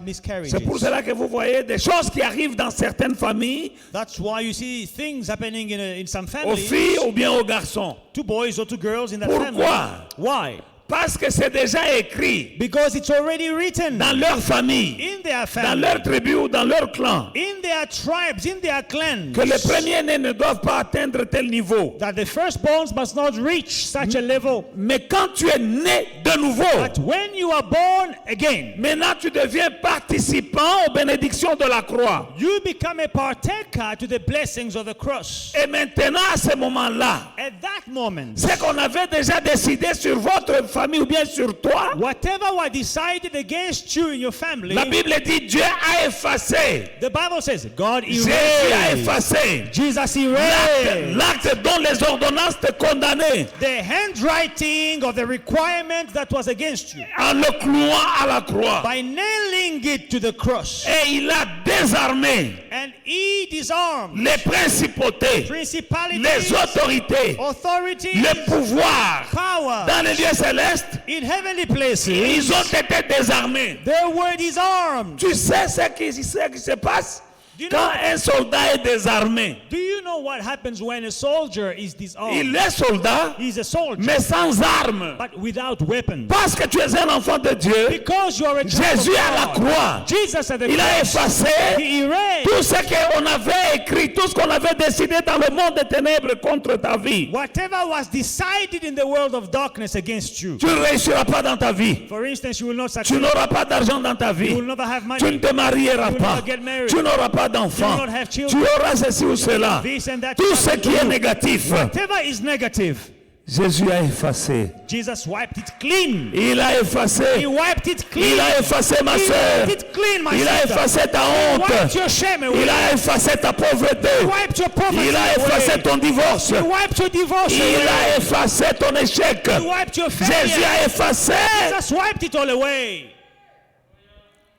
miscarriages. C'est pour cela que vous voyez des choses qui arrivent dans certaines familles, That's why you see things happening in some aux families. filles ou bien aux garçons. Two boys or two girls in that Pourquoi? family. Why? Parce que c'est déjà écrit Because it's already written dans leur famille, in their dans family, leur tribu ou dans leur clan, in their tribes, in their clans, que les premiers-nés ne doivent pas atteindre tel niveau. that the firstborns must not reach such a level. Mais quand tu es né de nouveau, But when you are born again, maintenant tu deviens participant aux bénédictions de la croix. you become a partaker to the blessings of the cross. Et maintenant, à ce moment-là, At that moment, ce qu'on avait déjà décidé sur votre famille ou bien sur toi, whatever was decided against you in your family, la Bible dit Dieu a effacé. the Bible says God Jésus a erased. effacé. Jesus erased L'acte dont les ordonnances te condamnaient the handwriting of the requirement that was against you en le clouant à la croix. by nailing it to the cross. Et il a désarmé And he disarmed les principautés, principalities, les autorités, authorities, les pouvoirs power dans les lieux célestes. in heavenly places. Ils ont été désarmés. They were disarmed. Tu sais ce qui se passe Do you quand know- un soldat est désarmé? Do you know what happens when a soldier is disarmed? Il est soldat, He's a soldier, mais sans armes. but without weapons. Parce que tu es un enfant de Dieu, Because you are a child Jésus of à la God. croix, Jesus at the il a cross, effacé he erased tout ce qu'on avait écrit, tout ce qu'on avait décidé dans le monde des ténèbres contre ta vie. whatever was decided in the world of darkness against you. Tu ne réussiras pas dans ta vie. For instance, you will not Tu succeed. n'auras pas d'argent dans ta You vie. will never have Tu ne money. te marieras You will pas. not get married. Tu n'auras pas You d'enfants. will not have Tu children. auras ceci ou cela. This and that. Tout ce qui est négatif, Whatever is negative, Jésus a effacé. Jesus wiped it clean. Il a He effacé. wiped it clean. Il a effacé ma He soeur. wiped it clean, my Il a sister. effacé ta Wiped honte. your shame away. Il a effacé ta pauvreté. Wiped your poverty Il a effacé away. ton divorce. He wiped your divorce Il away. a effacé ton échec. He wiped your Jésus failure. a effacé. Jesus wiped it all away.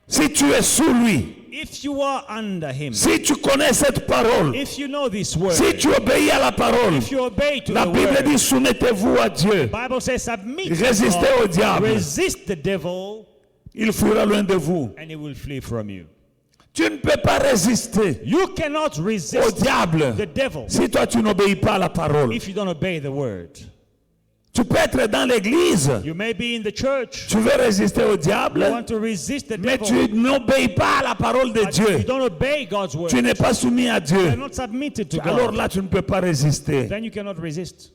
Si tu es sous lui, If you are under him, si tu connais cette parole, if you know this word, si tu obéis à la parole, if you obey to la the Bible word, dit soumettez-vous à Dieu. Bible says submit to Résistez God, au diable. resist the devil, Il fuira loin de vous. and he will flee from you. Tu ne peux pas résister You cannot au resist diable the devil si toi tu n'obéis pas à la parole. if you don't obey the word. Tu peux être dans l'église, You may be in the church, tu veux résister au you diable, want to resist the mais devil, tu n'obéis pas à la parole de but you Dieu. don't obey God's word. Tu n'es pas soumis à You're Dieu. not submitted to Alors God. là, tu ne peux pas résister. Then you cannot resist.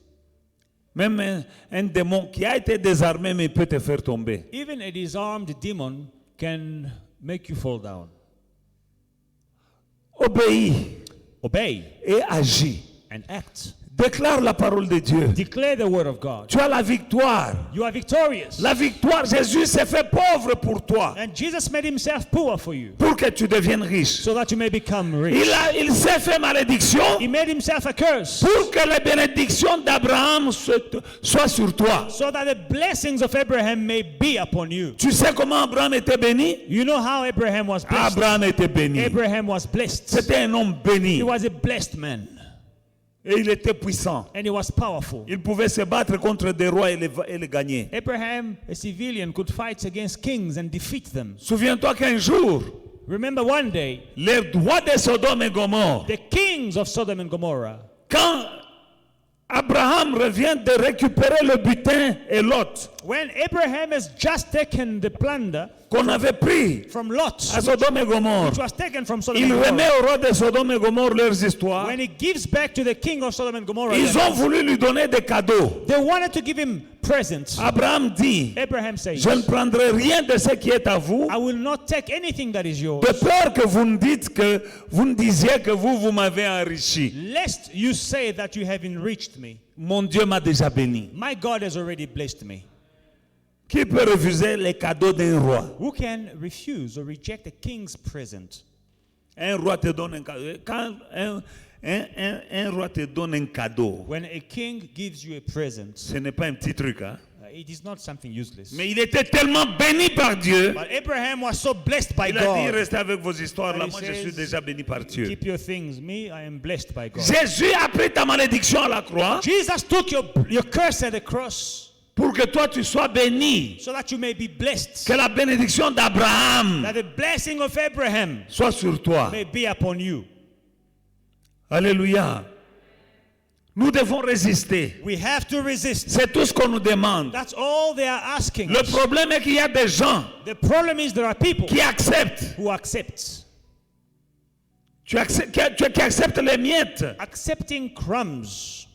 Même un démon qui a été désarmé, mais il peut te faire tomber. Even a disarmed demon can make you fall down. Obéis Obey et agis. and act. Déclare la parole de Dieu. Declare the word of God. Tu as la victoire. You are victorious. La victoire, Jésus s'est fait pauvre pour toi, And Jesus made himself poor for you pour que tu deviennes riche. so that you may become rich. Il s'est fait malédiction He made himself a curse pour que les bénédictions d'Abraham soient sur toi. so that the blessings of Abraham may be upon you. Tu sais comment Abraham était béni? You know how Abraham was blessed? Abraham était béni. Abraham was blessed. C'était un homme béni He was a blessed man et il était puissant. and he was powerful. Il pouvait se battre contre des rois et les gagner. Abraham, a civilian, could fight against kings and defeat them. Souviens-toi qu'un jour, Remember one day, les rois de Sodome et Gomorrhe, the kings of Sodom and Gomorrah, quand Abraham revient de récupérer le butin et Lot when Abraham has just taken the plunder qu'on avait pris from Lot, à Sodome et Gomorrhe, which was taken from Sodom il and remet Gomorrah, aux rois de Sodome et Gomorrhe leurs histoires. when he gives back to the king of Sodom and Gomorrah, Ils ont voulu lui donner des cadeaux. they wanted to give him presents. Abraham dit, Abraham says, je ne prendrai rien de ce qui est à vous, I will not take anything that is yours, de peur que vous ne disiez que vous m'avez enrichi. lest you say that you have enriched me. Mon Dieu m'a déjà béni. My God has already blessed me. Qui peut refuser les cadeaux d'un roi? Who can refuse or reject a king's present? Un roi te donne un cadeau. Quand un roi te donne un cadeau, When a king gives you a present, ce n'est pas un petit truc, hein? it is not something useless. Mais il était tellement béni par Dieu. But Abraham was so blessed by Il a dit, God. restez avec vos histoires là. And he Moi, je suis says, déjà béni par Dieu. Keep your things. Me, I am blessed by God. Jésus a pris ta malédiction à la croix Jesus took your curse at the cross pour que toi tu sois béni. so that you may be blessed. Que la bénédiction d'Abraham That the blessing of Abraham soit sur toi. may be upon you. Alléluia. Nous devons résister. We have to resist. C'est tout ce qu'on nous demande. That's all they are asking. Le us. problème est qu'il y a des gens The problem is there are people qui acceptent. who accept. Qui acceptent les miettes. Accepting crumbs.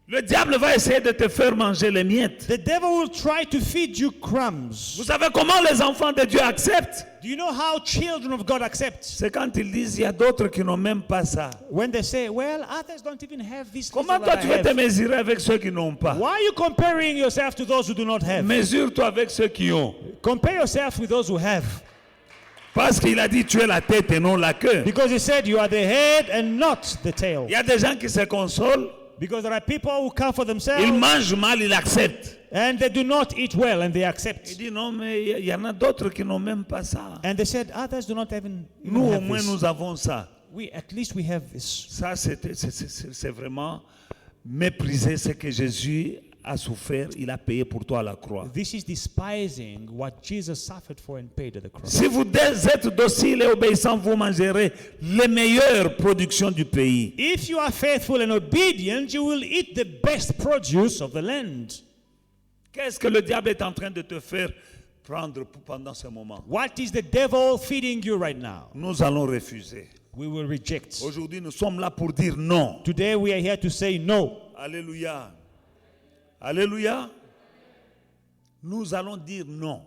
Le diable va essayer de te faire manger les miettes. The devil will try to feed you crumbs. Vous savez comment les enfants de Dieu acceptent? Do you know how children of God accept? C'est quand ils disent, il y a d'autres qui n'ont même pas ça. When they say, well, others don't even have this. Comment that toi I tu veux have. te mesurer avec ceux qui n'ont pas? Why are you comparing yourself to those who do not have? Mesure-toi avec ceux qui ont. Compare yourself with those who have. Parce qu'il a dit, tu es la tête et non la queue. Because he said you are the head and not the tail. Il y a des gens qui se consolent. Because there are people who come for Ils themselves mangent mal, ils acceptent. and they do not eat well and they Il accept. dit, non, mais il y en a d'autres qui n'ont même pas ça. And they said others do not even Nous, au have moins, this. nous avons ça. At least we have this. Ça, c'est vraiment mépriser ce que Jésus a souffert, il a payé pour toi à la croix. This is despising what Jesus suffered for and paid at the cross. Si vous êtes docile et obéissant, vous mangerez les meilleures productions du pays. If you are faithful and obedient, you will eat the best produce of the land. Qu'est-ce que le diable est en train de te faire prendre pendant ce moment? What is the devil feeding you right now? Nous allons refuser. We will reject. Aujourd'hui, nous sommes là pour dire non. Today we are here to say no. Alléluia. Alléluia. Nous allons dire non.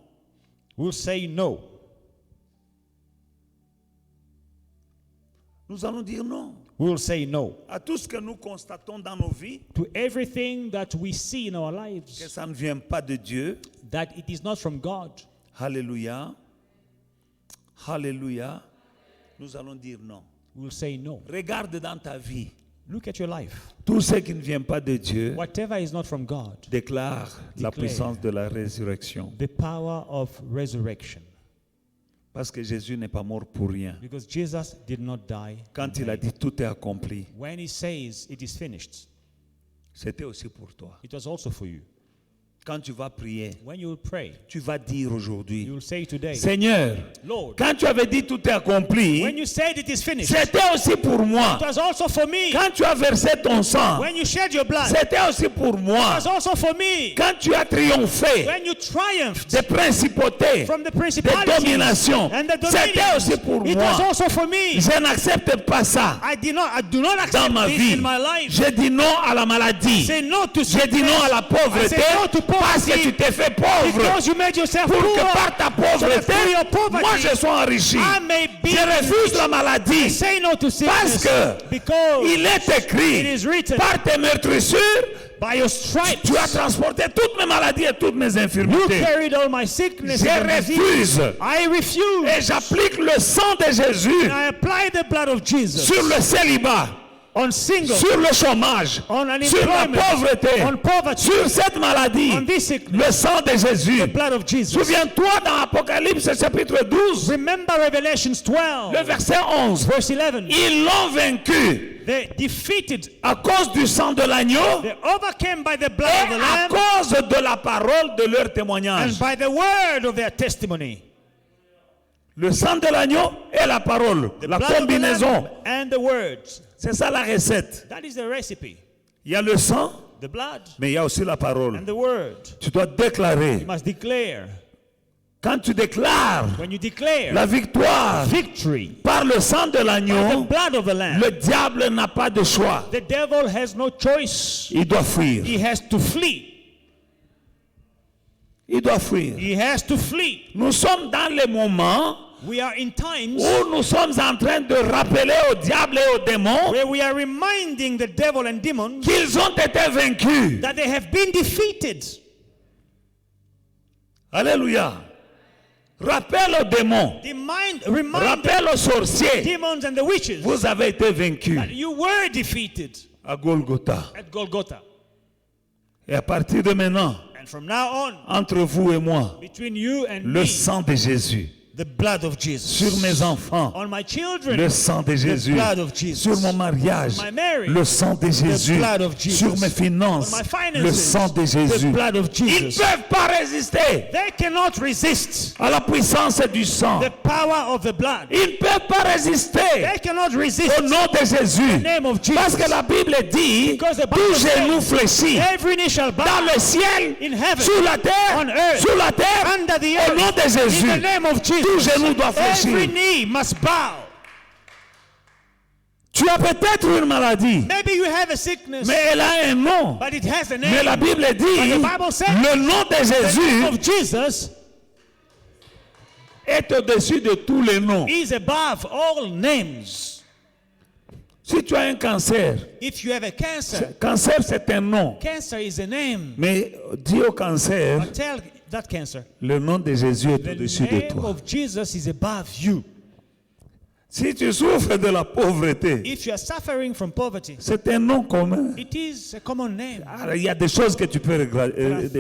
We'll say no. Nous allons dire non. We'll say no À tout ce que nous constatons dans nos vies, to everything that we see in our que lives ça ne vient pas de Dieu. that it is not from God. Alléluia. Alléluia. Nous allons dire non. We'll say no. Regarde dans ta vie. Look at your life. Tout ce qui ne vient pas de Dieu Whatever is not from God, déclare la Declare. puissance de la résurrection. the power of resurrection. Parce que Jésus n'est pas mort pour rien. Because Jesus did not die. Quand il a dit tout est accompli, When he says it is finished, c'était aussi pour toi. it was also for you. Quand tu vas prier, When you will pray, tu vas dire aujourd'hui, you will say today, Seigneur, Lord, quand tu avais dit tout est accompli, when you said it is finished, it c'était aussi pour moi. was also for me. Quand tu as versé ton sang, When you shed your blood, it c'était aussi pour moi. was also for me. Quand tu as triomphé When you triumphed des principautés, from the des principalities dominations, and the c'était aussi dominions, pour it was moi. also for me. Je n'accepte pas ça I do not dans accept ma this vie. in my life. Je dis non à la maladie. Say no to Je dis non à la sickness. I say pauvreté. no to Parce que poverty tu t'es fait pauvre. because you made yourself Pour poor. que par ta So that pauvreté, through your poverty, moi je sois enrichi. I may be Je refuse la maladie. Say no to Parce sickness que because il est it écrit, is written, par tes meurtrissures, by your stripes tu as transporté toutes mes maladies et toutes mes you infirmités. carried all my sickness Je and disease. refuse. I refuse. Et j'applique le sang de Jésus And I apply the blood of Jesus sur le célibat, on single, sur le chômage, on sur la unemployment, pauvreté, on poverty, sur cette maladie. on this sickness. Le sang de Jésus. The blood of Jesus. Souviens-toi dans Apocalypse chapitre 12, Remember Revelations 12, le verset 11. verse 11. Ils l'ont vaincu They defeated, à cause du sang de l'agneau they overcame by the blood et of the à Lamb cause de la parole de leur témoignage. and by the word of their testimony. Le sang de l'agneau et la parole, The la blood of the combinaison. Lamb and the words. C'est ça la recette. That is the recipe. Il y a le sang, The blood mais il y a aussi la parole. and the word. Tu dois déclarer. You must declare. Quand tu déclares When you declare la victoire victory par le sang de by the l'agneau, blood of the Lamb, le diable n'a pas de choix. the devil has no choice. Il doit fuir. He has to flee. Il doit fuir. He has to flee. Nous sommes dans les moments We are in times où nous sommes en train de rappeler au diable et aux démons where we are reminding the devil and demons qu'ils ont été vaincus. that they have been defeated. Alléluia. Rappelle aux démons. Remind Rappelle aux the sorciers. demons and the witches Vous avez été vaincus that you were defeated à Golgotha. at Golgotha. Et à partir de maintenant, And from now on, entre vous et moi, between you and le me, sang de Jésus. the blood of Jesus. Sur mes enfants, On my children, le sang de Jésus. blood of Jesus. Sur mon mariage, On my marriage, le sang de Jésus. blood of Jesus. Sur mes finances, On my finances, le sang de Jésus. the blood of Ils ne Jesus. peuvent pas résister They cannot resist à la puissance du sang. the power of the blood. Ils ne peuvent pas résister They cannot resist au nom de Jésus. the name of Jesus. Parce que la Bible dit, Because the tout Bible genou says, fléchit every knee shall dans bow le ciel, in heaven, sur la terre, on earth, sur la terre, under the au nom earth, de in Jésus. the name of Tout Jesus. genou doit Every fléchir. knee must bow. Tu as peut-être une maladie, Maybe you have a sickness, mais elle a un nom. but it has a Mais la name. Bible dit, But the Bible says, le nom de The name Jésus of Jesus est au-dessus de tous les noms. is above all names. Si tu as un cancer, If you have a cancer, cancer c'est un nom. cancer is a name. Mais dis au cancer, But tell that cancer, le nom de Jésus est the au-dessus de name toi. of Jesus is above you. Si tu souffres de la pauvreté, If you are suffering from poverty, c'est un nom commun. it is a common name. Alors, il y a des choses que tu peux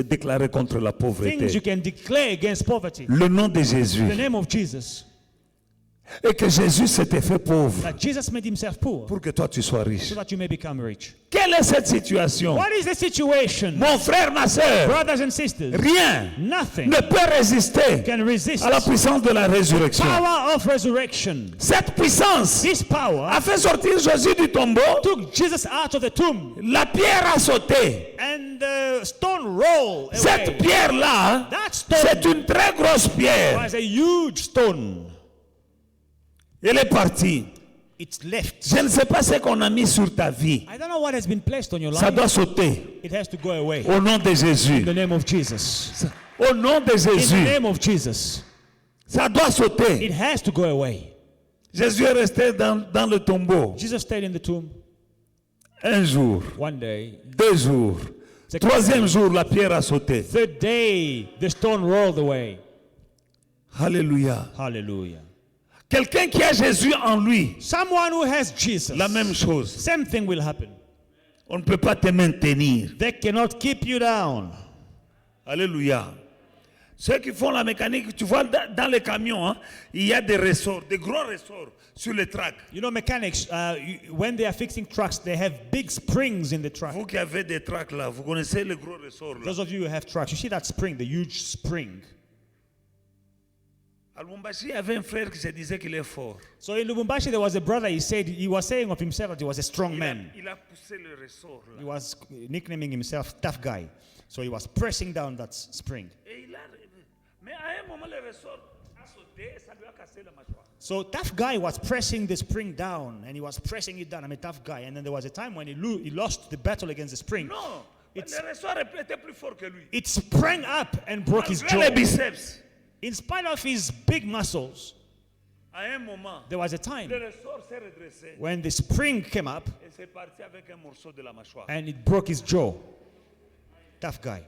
déclarer contre la Things you pauvreté. can declare against poverty. Le nom de Jésus. The name of Jesus. Et que Jésus s'était fait pauvre That Jesus made himself poor pour que toi tu sois riche. so that you may become rich. Quelle est cette situation? What is the situation? Mon frère, ma soeur, Brothers and sisters, rien nothing ne peut résister can resist à la puissance de la résurrection. power of resurrection. Cette puissance This power a fait sortir Jésus du tombeau. took Jesus out of the tomb La pierre a sauté. and the stone rolled Cette away. pierre-là, That stone c'est une très grosse pierre. was a huge stone. Elle est partie. It's left. Je ne sais pas ce qu'on a mis sur ta vie. I don't know what has been placed on your Ça life. doit sauter. It has to go away. Au nom de Jésus. In the name of Jesus. Au nom de In the Jésus. name of Jesus. Ça doit sauter. It has to go away. Jésus est resté dans le tombeau. Jesus stayed in the tomb Un jour, one day. 2 jours. Second Troisième jour, la pierre a sauté. Third day, the stone rolled away. Alléluia. Hallelujah. Quelqu'un qui a Jésus en lui, Someone who has Jesus, la même chose. same thing will happen. On ne peut pas te maintenir. They cannot keep you down. Alléluia. Ceux qui font la mécanique, tu vois, dans les camions, hein, il y a des ressorts, des gros ressorts sur les tracks. You know, mechanics, when they are fixing trucks, they have big springs in the truck. Vous qui avez des tracks là, vous connaissez les gros ressorts là. Those of you who have trucks, you see that spring, the huge spring. À Lubumbashi, il y avait un frère qui se disait qu'il est fort. So in Lubumbashi, there was a brother, he was saying of himself that he was a strong man. Il a poussé le ressort là. He was nicknaming himself tough guy. So he was pressing down that spring. Et il a, mais à un moment, le ressort a sauté et ça lui a cassé la mâchoire. So tough guy was pressing the spring down, and he was pressing it down. I'm a tough guy. And then there was a time when he lost the battle against the spring. Non, Le ressort était plus fort que lui. it sprang up and broke his Malgré les jaw. biceps. In spite of his big muscles, À un moment, there was a time le ressort s'est redressé when the spring came up et c'est parti avec un morceau de la mâchoire. and it broke his jaw. Tough guy.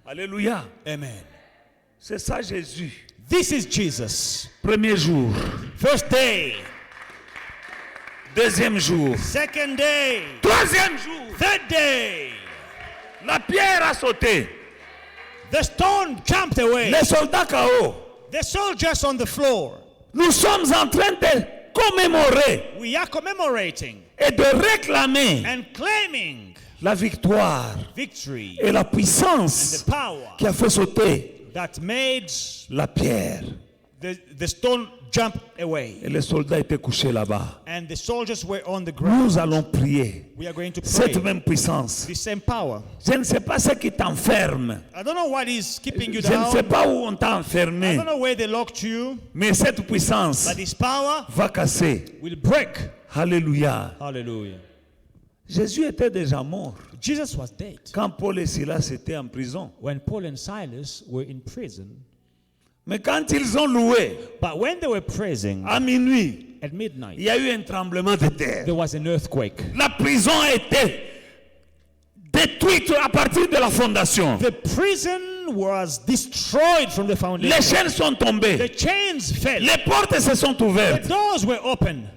Alléluia. Amen. C'est ça Jésus. This is Jesus. Premier jour. First day, Deuxième jour. second day, Troisième jour. third day. La pierre a sauté. The stone jumped away. Les soldats KO. The soldiers on the floor. Nous sommes en train de commémorer We are commemorating et de réclamer and claiming la victoire victory et la and puissance the power qui a fait sauter that made la pierre. the stone jump away. Et les soldats étaient couchés là-bas. And the soldiers were on the ground. Nous allons prier We are going to pray. cette même puissance. The same power. Je ne sais pas ce qui t'enferme. I don't know what is keeping you Je ne sais down. pas où on t'a I enfermé. don't know where they locked you. Mais cette puissance But this power va casser. will break. Alléluia. Hallelujah. Jésus était déjà mort Jesus was dead. quand Paul et Silas étaient en prison. When Paul and Silas were in prison, Mais quand ils ont loué but when they were praising à minuit, at midnight, il y a eu un tremblement de terre. there was an earthquake. La prison a été détruite à partir de la fondation. The prison was destroyed from the Les foundation. chaînes sont tombées. The chains fell. Les portes se sont The ouvertes. doors were open.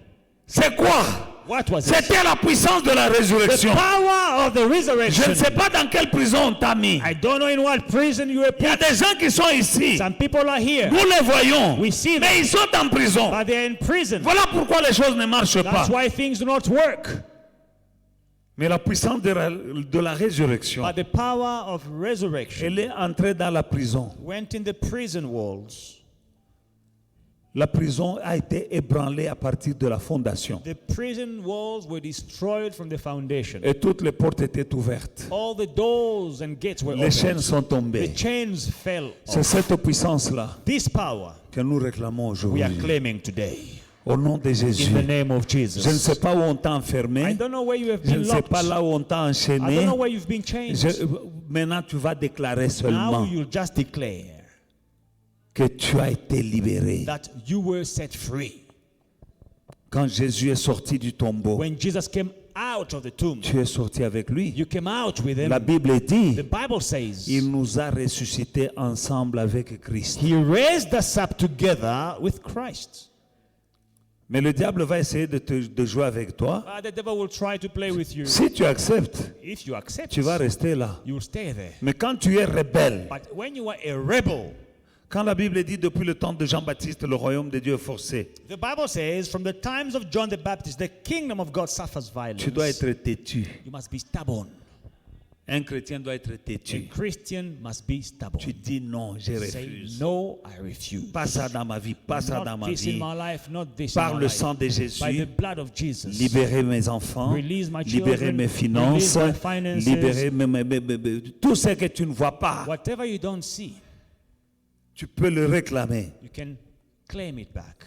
C'est quoi? What was it? C'était la puissance de la The résurrection. power of the Je resurrection. ne sais pas dans quelle prison on t'a mis. I don't know in what prison you were Il y a put. des gens qui sont ici. Some people are here, Nous les voyons. We see them. Mais ils sont en prison. but they're in prison. Voilà pourquoi les choses ne marchent pas. That's why things do not work. Mais la puissance de la résurrection, But the power of resurrection elle est entrée dans la prison. went in the prison walls. La prison a été ébranlée à partir de la fondation. The prison walls were destroyed from the foundation. Et toutes les portes étaient ouvertes. All the doors and gates were Les chaînes opened. sont The tombées. chains fell C'est off. cette puissance-là This power que nous réclamons we are aujourd'hui. claiming today. Au nom de Jésus. In the name of Je ne Jesus. sais pas où on t'a I enfermé. don't know where you have Je been ne sais locked. pas là où on t'a I don't enchaîné. know where you've been changed. Maintenant, tu vas déclarer Now seulement you'll just declare que tu as été libéré. that you were set free. Quand Jésus est sorti du tombeau, When Jesus came out of the tomb, tu es sorti avec lui. you came out with him. La Bible dit, The Bible says il nous a ressuscités ensemble avec Christ. he raised us up together with Christ. Mais le diable va essayer de jouer avec toi. The devil will try to play with you. Si tu acceptes, If you accept, tu vas rester là. you will stay there. Mais quand tu es rebelle, But when you are a rebel, quand la Bible dit depuis le temps de Jean-Baptiste, le royaume de Dieu est forcé, the Bible says, from the times of John the Baptist, the kingdom of God suffers violence. tu dois être têtu. You must be stubborn. Un chrétien doit être A têtu. Christian must be stubborn. Tu dis non, je Say, refuse. no, I refuse. Pas ça dans ma vie, pas ça dans Not ma this in vie. my life, not this Par in my le life. sang de By the Jésus, blood of Jesus. libérer mes enfants, Release my libérer children, mes finances, release my finances. libérer tout ce que tu ne vois pas. Whatever you don't see, Tu peux le réclamer. you can claim it back.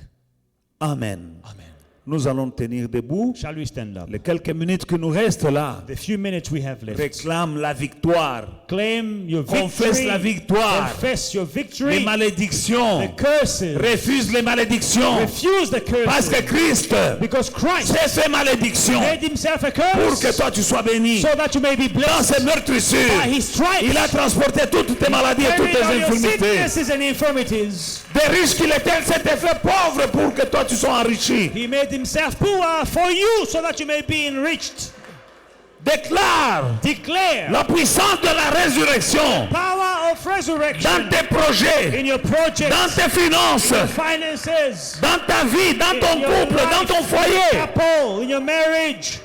Amen. Amen. Nous allons tenir debout. Shall we stand up? Les quelques minutes qui nous restent là, The few minutes we have left. réclame la victoire. Claim your Confesse victory. la victoire. Confess your Les victory. malédictions. The curses. Refuse les malédictions. Refuse the Parce curses. que Christ Because Christ s'est fait malédiction made himself a pour que curse toi tu sois béni. so that you may be Dans blessed. ses meurtrissures, By his stripes, il a transporté toutes tes maladies et toutes carried all tes your infirmités. sicknesses and infirmities. Des riches qu'il était, il s'était fait pauvre pour que toi tu sois enrichi. He made himself poor for you so that you may be enriched. Déclare Declare la puissance de la résurrection power of resurrection dans tes projets, in your projects, dans tes finances, your finances, dans ta vie, dans ton in your couple, life, dans ton foyer. couple, in your marriage.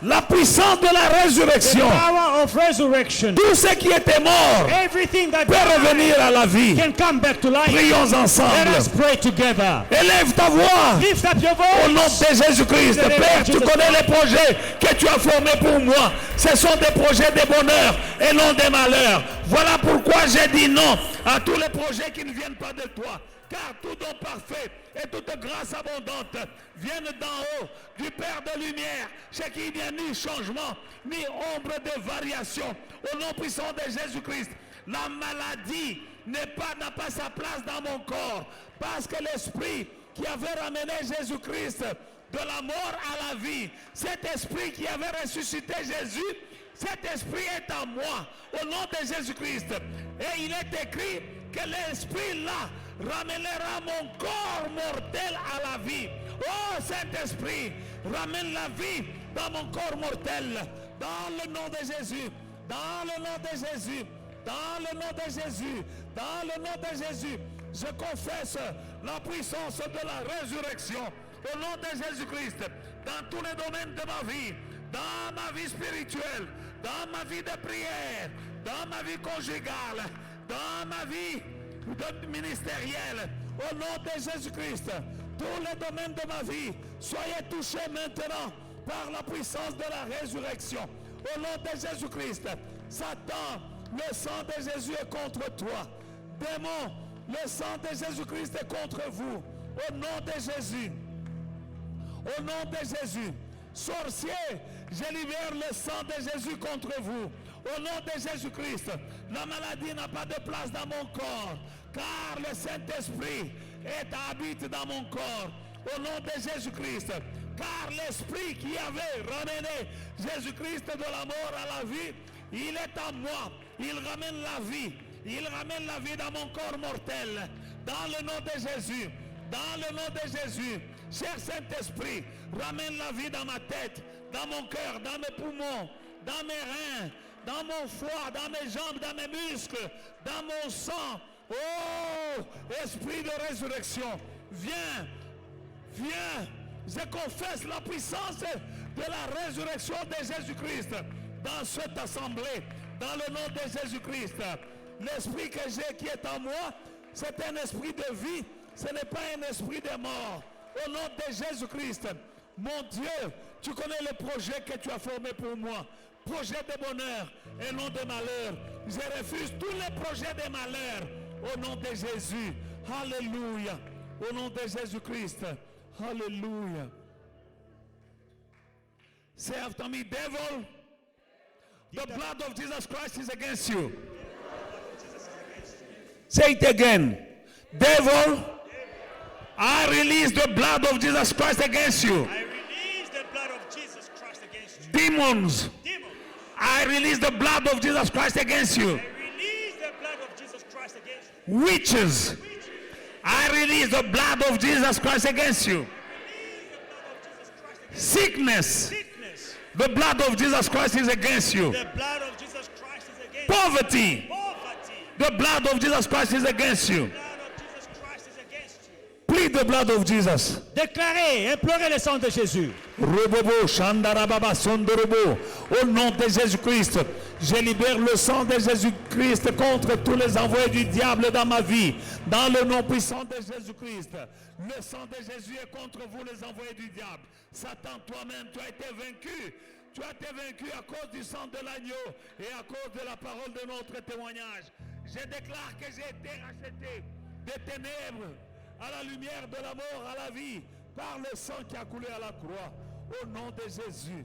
La puissance de la The résurrection. power of resurrection. Tout ce qui était mort Everything that peut revenir à la vie. can come back to life. Prions Let ensemble. us pray together. Élève ta voix. Lift up your Au nom voice. de Jésus-Christ, In the name Père, of tu Jesus connais les projets que tu as formés pour moi. Ce sont des projets de bonheur et non des malheurs. Voilà pourquoi j'ai dit non à tous les projets qui ne viennent pas de toi. Car tout don parfait et toute grâce abondante viennent d'en haut, du Père de lumière, chez qui il n'y a ni changement, ni ombre de variation. Au nom puissant de Jésus-Christ, la maladie n'a pas sa place dans mon corps, parce que l'esprit qui avait ramené Jésus-Christ de la mort à la vie, cet esprit qui avait ressuscité Jésus, cet esprit est en moi, au nom de Jésus-Christ. Et il est écrit que l'esprit-là ramènera mon corps mortel à la vie. Oh Saint-Esprit, ramène la vie dans mon corps mortel, dans le nom de Jésus, dans le nom de Jésus, dans le nom de Jésus, dans le nom de Jésus. Je confesse la puissance de la résurrection au nom de Jésus-Christ dans tous les domaines de ma vie, dans ma vie spirituelle, dans ma vie de prière, dans ma vie conjugale, dans ma vie ministérielle. Au nom de Jésus-Christ, tous les domaines de ma vie, soyez touchés maintenant par la puissance de la résurrection. Au nom de Jésus-Christ, Satan, le sang de Jésus est contre toi. Démon, le sang de Jésus-Christ est contre vous. Au nom de Jésus. Au nom de Jésus. Sorcier, je libère le sang de Jésus contre vous. Au nom de Jésus-Christ, la maladie n'a pas de place dans mon corps, car le Saint-Esprit habite dans mon corps. Au nom de Jésus-Christ, car l'Esprit qui avait ramené Jésus-Christ de la mort à la vie, il est en moi. Il ramène la vie. Il ramène la vie dans mon corps mortel. Dans le nom de Jésus. Dans le nom de Jésus. Cher Saint-Esprit, ramène la vie dans ma tête, dans mon cœur, dans mes poumons, dans mes reins, dans mon foie, dans mes jambes, dans mes muscles, dans mon sang. Oh, Esprit de résurrection, viens, viens. Je confesse la puissance de la résurrection de Jésus-Christ dans cette assemblée, dans le nom de Jésus-Christ. L'esprit que j'ai qui est en moi, c'est un esprit de vie, ce n'est pas un esprit de mort. Au nom de Jésus-Christ, mon Dieu, tu connais le projet que tu as formé pour moi. Projet de bonheur et non de malheur. Je refuse tous les projets de malheur. Au nom de Jésus. Alléluia. Au nom de Jésus-Christ. Alléluia. Say after me, devil, the blood of Jesus Christ is against you. Say it again. Devil, I release the blood of Jesus Christ against you. I release the blood of Jesus Christ against you. Demons, Demons, I release the blood of Jesus Christ against you. I release the blood of Jesus Christ against you. Witches, I release the blood of Jesus Christ against you. Sickness, Sickness, the blood of Jesus Christ is against you. the blood of Jesus Christ is against you. Poverty, Poverty, the blood of Jesus Christ is against you. the blood of Jesus Christ is against you. Plead the blood of Jesus. Déclarez, implorez le sang de Jésus. Robobo, Shandarababa, Sondorobo. Au nom de Jésus-Christ, je libère le sang de Jésus-Christ contre tous les envoyés du diable dans ma vie. Dans le nom puissant de Jésus-Christ, le sang de Jésus est contre vous, les envoyés du diable. Satan, toi-même, tu as été vaincu. Tu as été vaincu à cause du sang de l'agneau et à cause de la parole de notre témoignage. Je déclare que j'ai été racheté des ténèbres à la lumière de la mort, à la vie, par le sang qui a coulé à la croix, au nom de Jésus.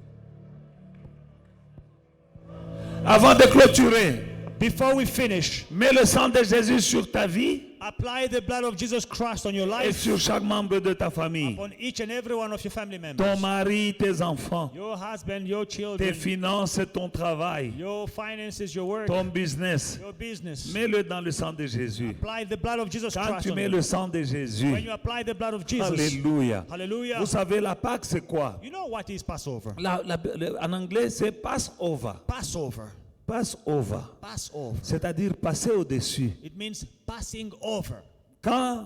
Avant de clôturer, Before we finish, mets le sang de Jésus sur ta vie apply the blood of Jesus Christ on your et life, sur chaque membre de ta famille. on each and every one of your family Ton members. mari, tes enfants, Your husband, your tes children, finances, ton travail, your finances, your work, ton business. your business. Mets-le dans le sang de Jésus. Apply the blood of Jesus Quand Christ tu on mets it. le sang de When Jésus, you apply the blood of Jesus, alléluia. hallelujah. Vous savez, la Pâque, c'est quoi? You know what is Passover? En anglais, c'est Passover. Passover. Passover. Passover. C'est-à-dire passer au-dessus. It means passing over. Quand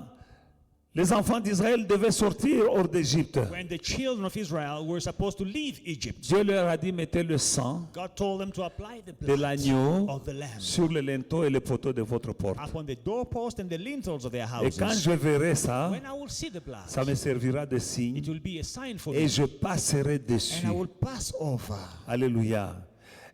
les enfants d'Israël devaient sortir hors d'Égypte, When the children of Israel were supposed to leave Egypt, Dieu leur a dit, mettez le sang God told them to apply the de blood l'agneau of the lamb sur le linteau et les poteaux de votre porte. upon the doorpost and the lintels of their Et quand houses. je verrai ça, When I will see the blood, ça me servira de it signe will be a sign for et me, je passerai and dessus. I will pass over. Alléluia.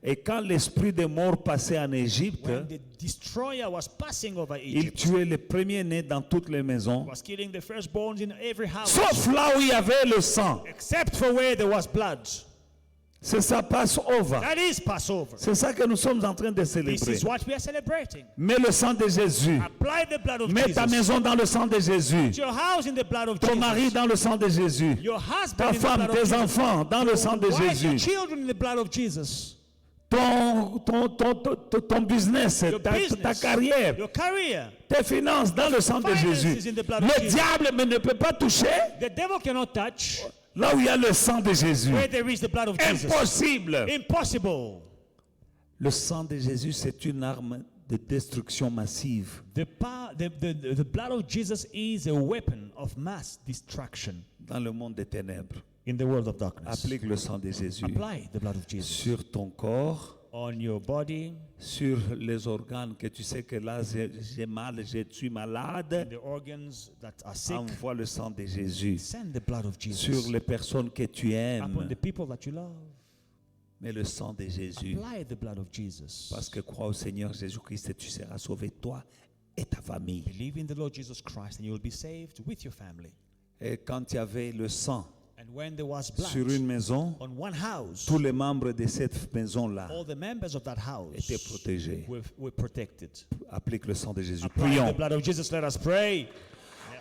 Et quand l'esprit de mort passait en Égypte, when the destroyer was passing over il Egypt, tuait les premiers-nés dans toutes les maisons, was killing the firstborns in every house, sauf là où il y avait le sang. except for where there was blood. C'est ça, Passover. That is Passover. C'est ça que nous sommes en train de This célébrer. is what we are celebrating. Mets le sang de Jésus. Apply the blood of Mets ta Jesus. maison dans le sang de Jésus. Put your house in the blood of Ton Jesus. mari dans le sang de Jésus. Your husband Ta in the femme, blood of tes Jesus. enfants dans le sang de Wife, your Jésus. children in the blood of Jesus. Ton business, Your ta business, carrière, your career. tes finances dans le sang de Finances Jésus. in the blood of Le Jesus. diable ne peut pas toucher The devil cannot touch là où il y a le sang de Jésus. where there is the blood of Jesus. Impossible. Impossible. Le sang de Jésus, c'est une arme de destruction massive The blood of Jesus is a weapon of mass destruction dans le monde des ténèbres. in the world of darkness. Applique le sang de Jésus Apply the blood of Jesus sur ton corps, on your body, sur les organes que tu sais que là j'ai mal, je suis malade. the organs that are sick. Envoie le sang de Jésus Send the blood of Jesus sur les personnes que tu upon aimes. the people that you love. Mais le sang de Jésus, Apply the blood of Jesus. parce que crois au Seigneur Jésus-Christ et tu seras sauvé, toi et ta famille. Believe in the Lord Jesus Christ and you will be saved with your family. Et quand il y avait le sang And when there was blood sur une maison, on one house, tous les membres de cette maison-là all the members of that house étaient protégés. were protected. Applique le sang de Jésus. Apply Prions. the blood of Jesus. Let us pray.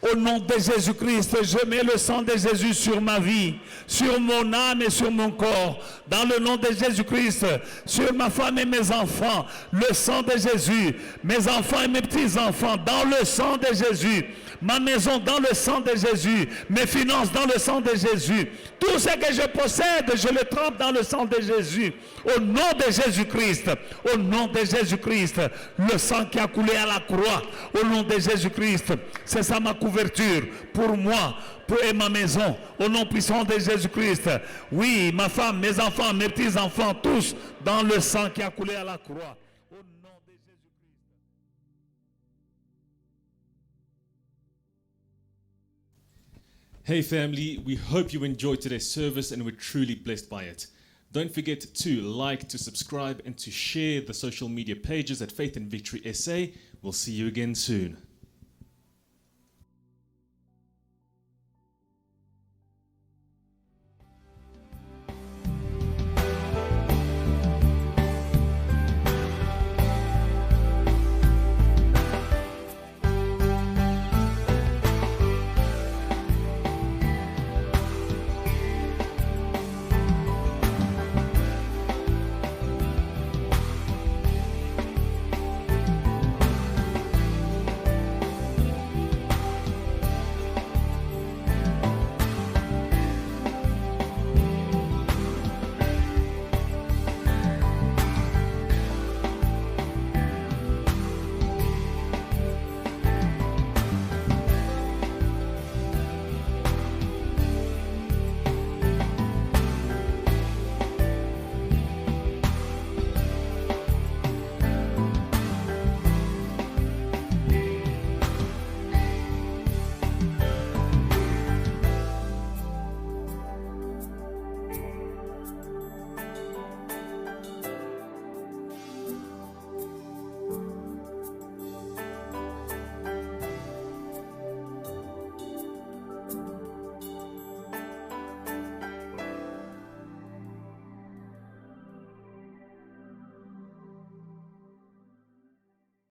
Au nom de Jésus-Christ, je mets le sang de Jésus sur ma vie, sur mon âme et sur mon corps. Dans le nom de Jésus-Christ, sur ma femme et mes enfants, le sang de Jésus. Mes enfants et mes petits-enfants, dans le sang de Jésus. Ma maison dans le sang de Jésus. Mes finances dans le sang de Jésus. Tout ce que je possède, je le trempe dans le sang de Jésus. Au nom de Jésus-Christ. Au nom de Jésus-Christ. Le sang qui a coulé à la croix. Au nom de Jésus-Christ. C'est ça ma couverture pour moi et ma maison. Au nom puissant de Jésus-Christ. Oui, ma femme, mes enfants, mes petits-enfants, tous dans le sang qui a coulé à la croix. Au nom de Jésus-Christ. Hey family, we hope you enjoyed today's service and were truly blessed by it. Don't forget to like, to subscribe and to share the social media pages at Faith and Victory SA. We'll see you again soon.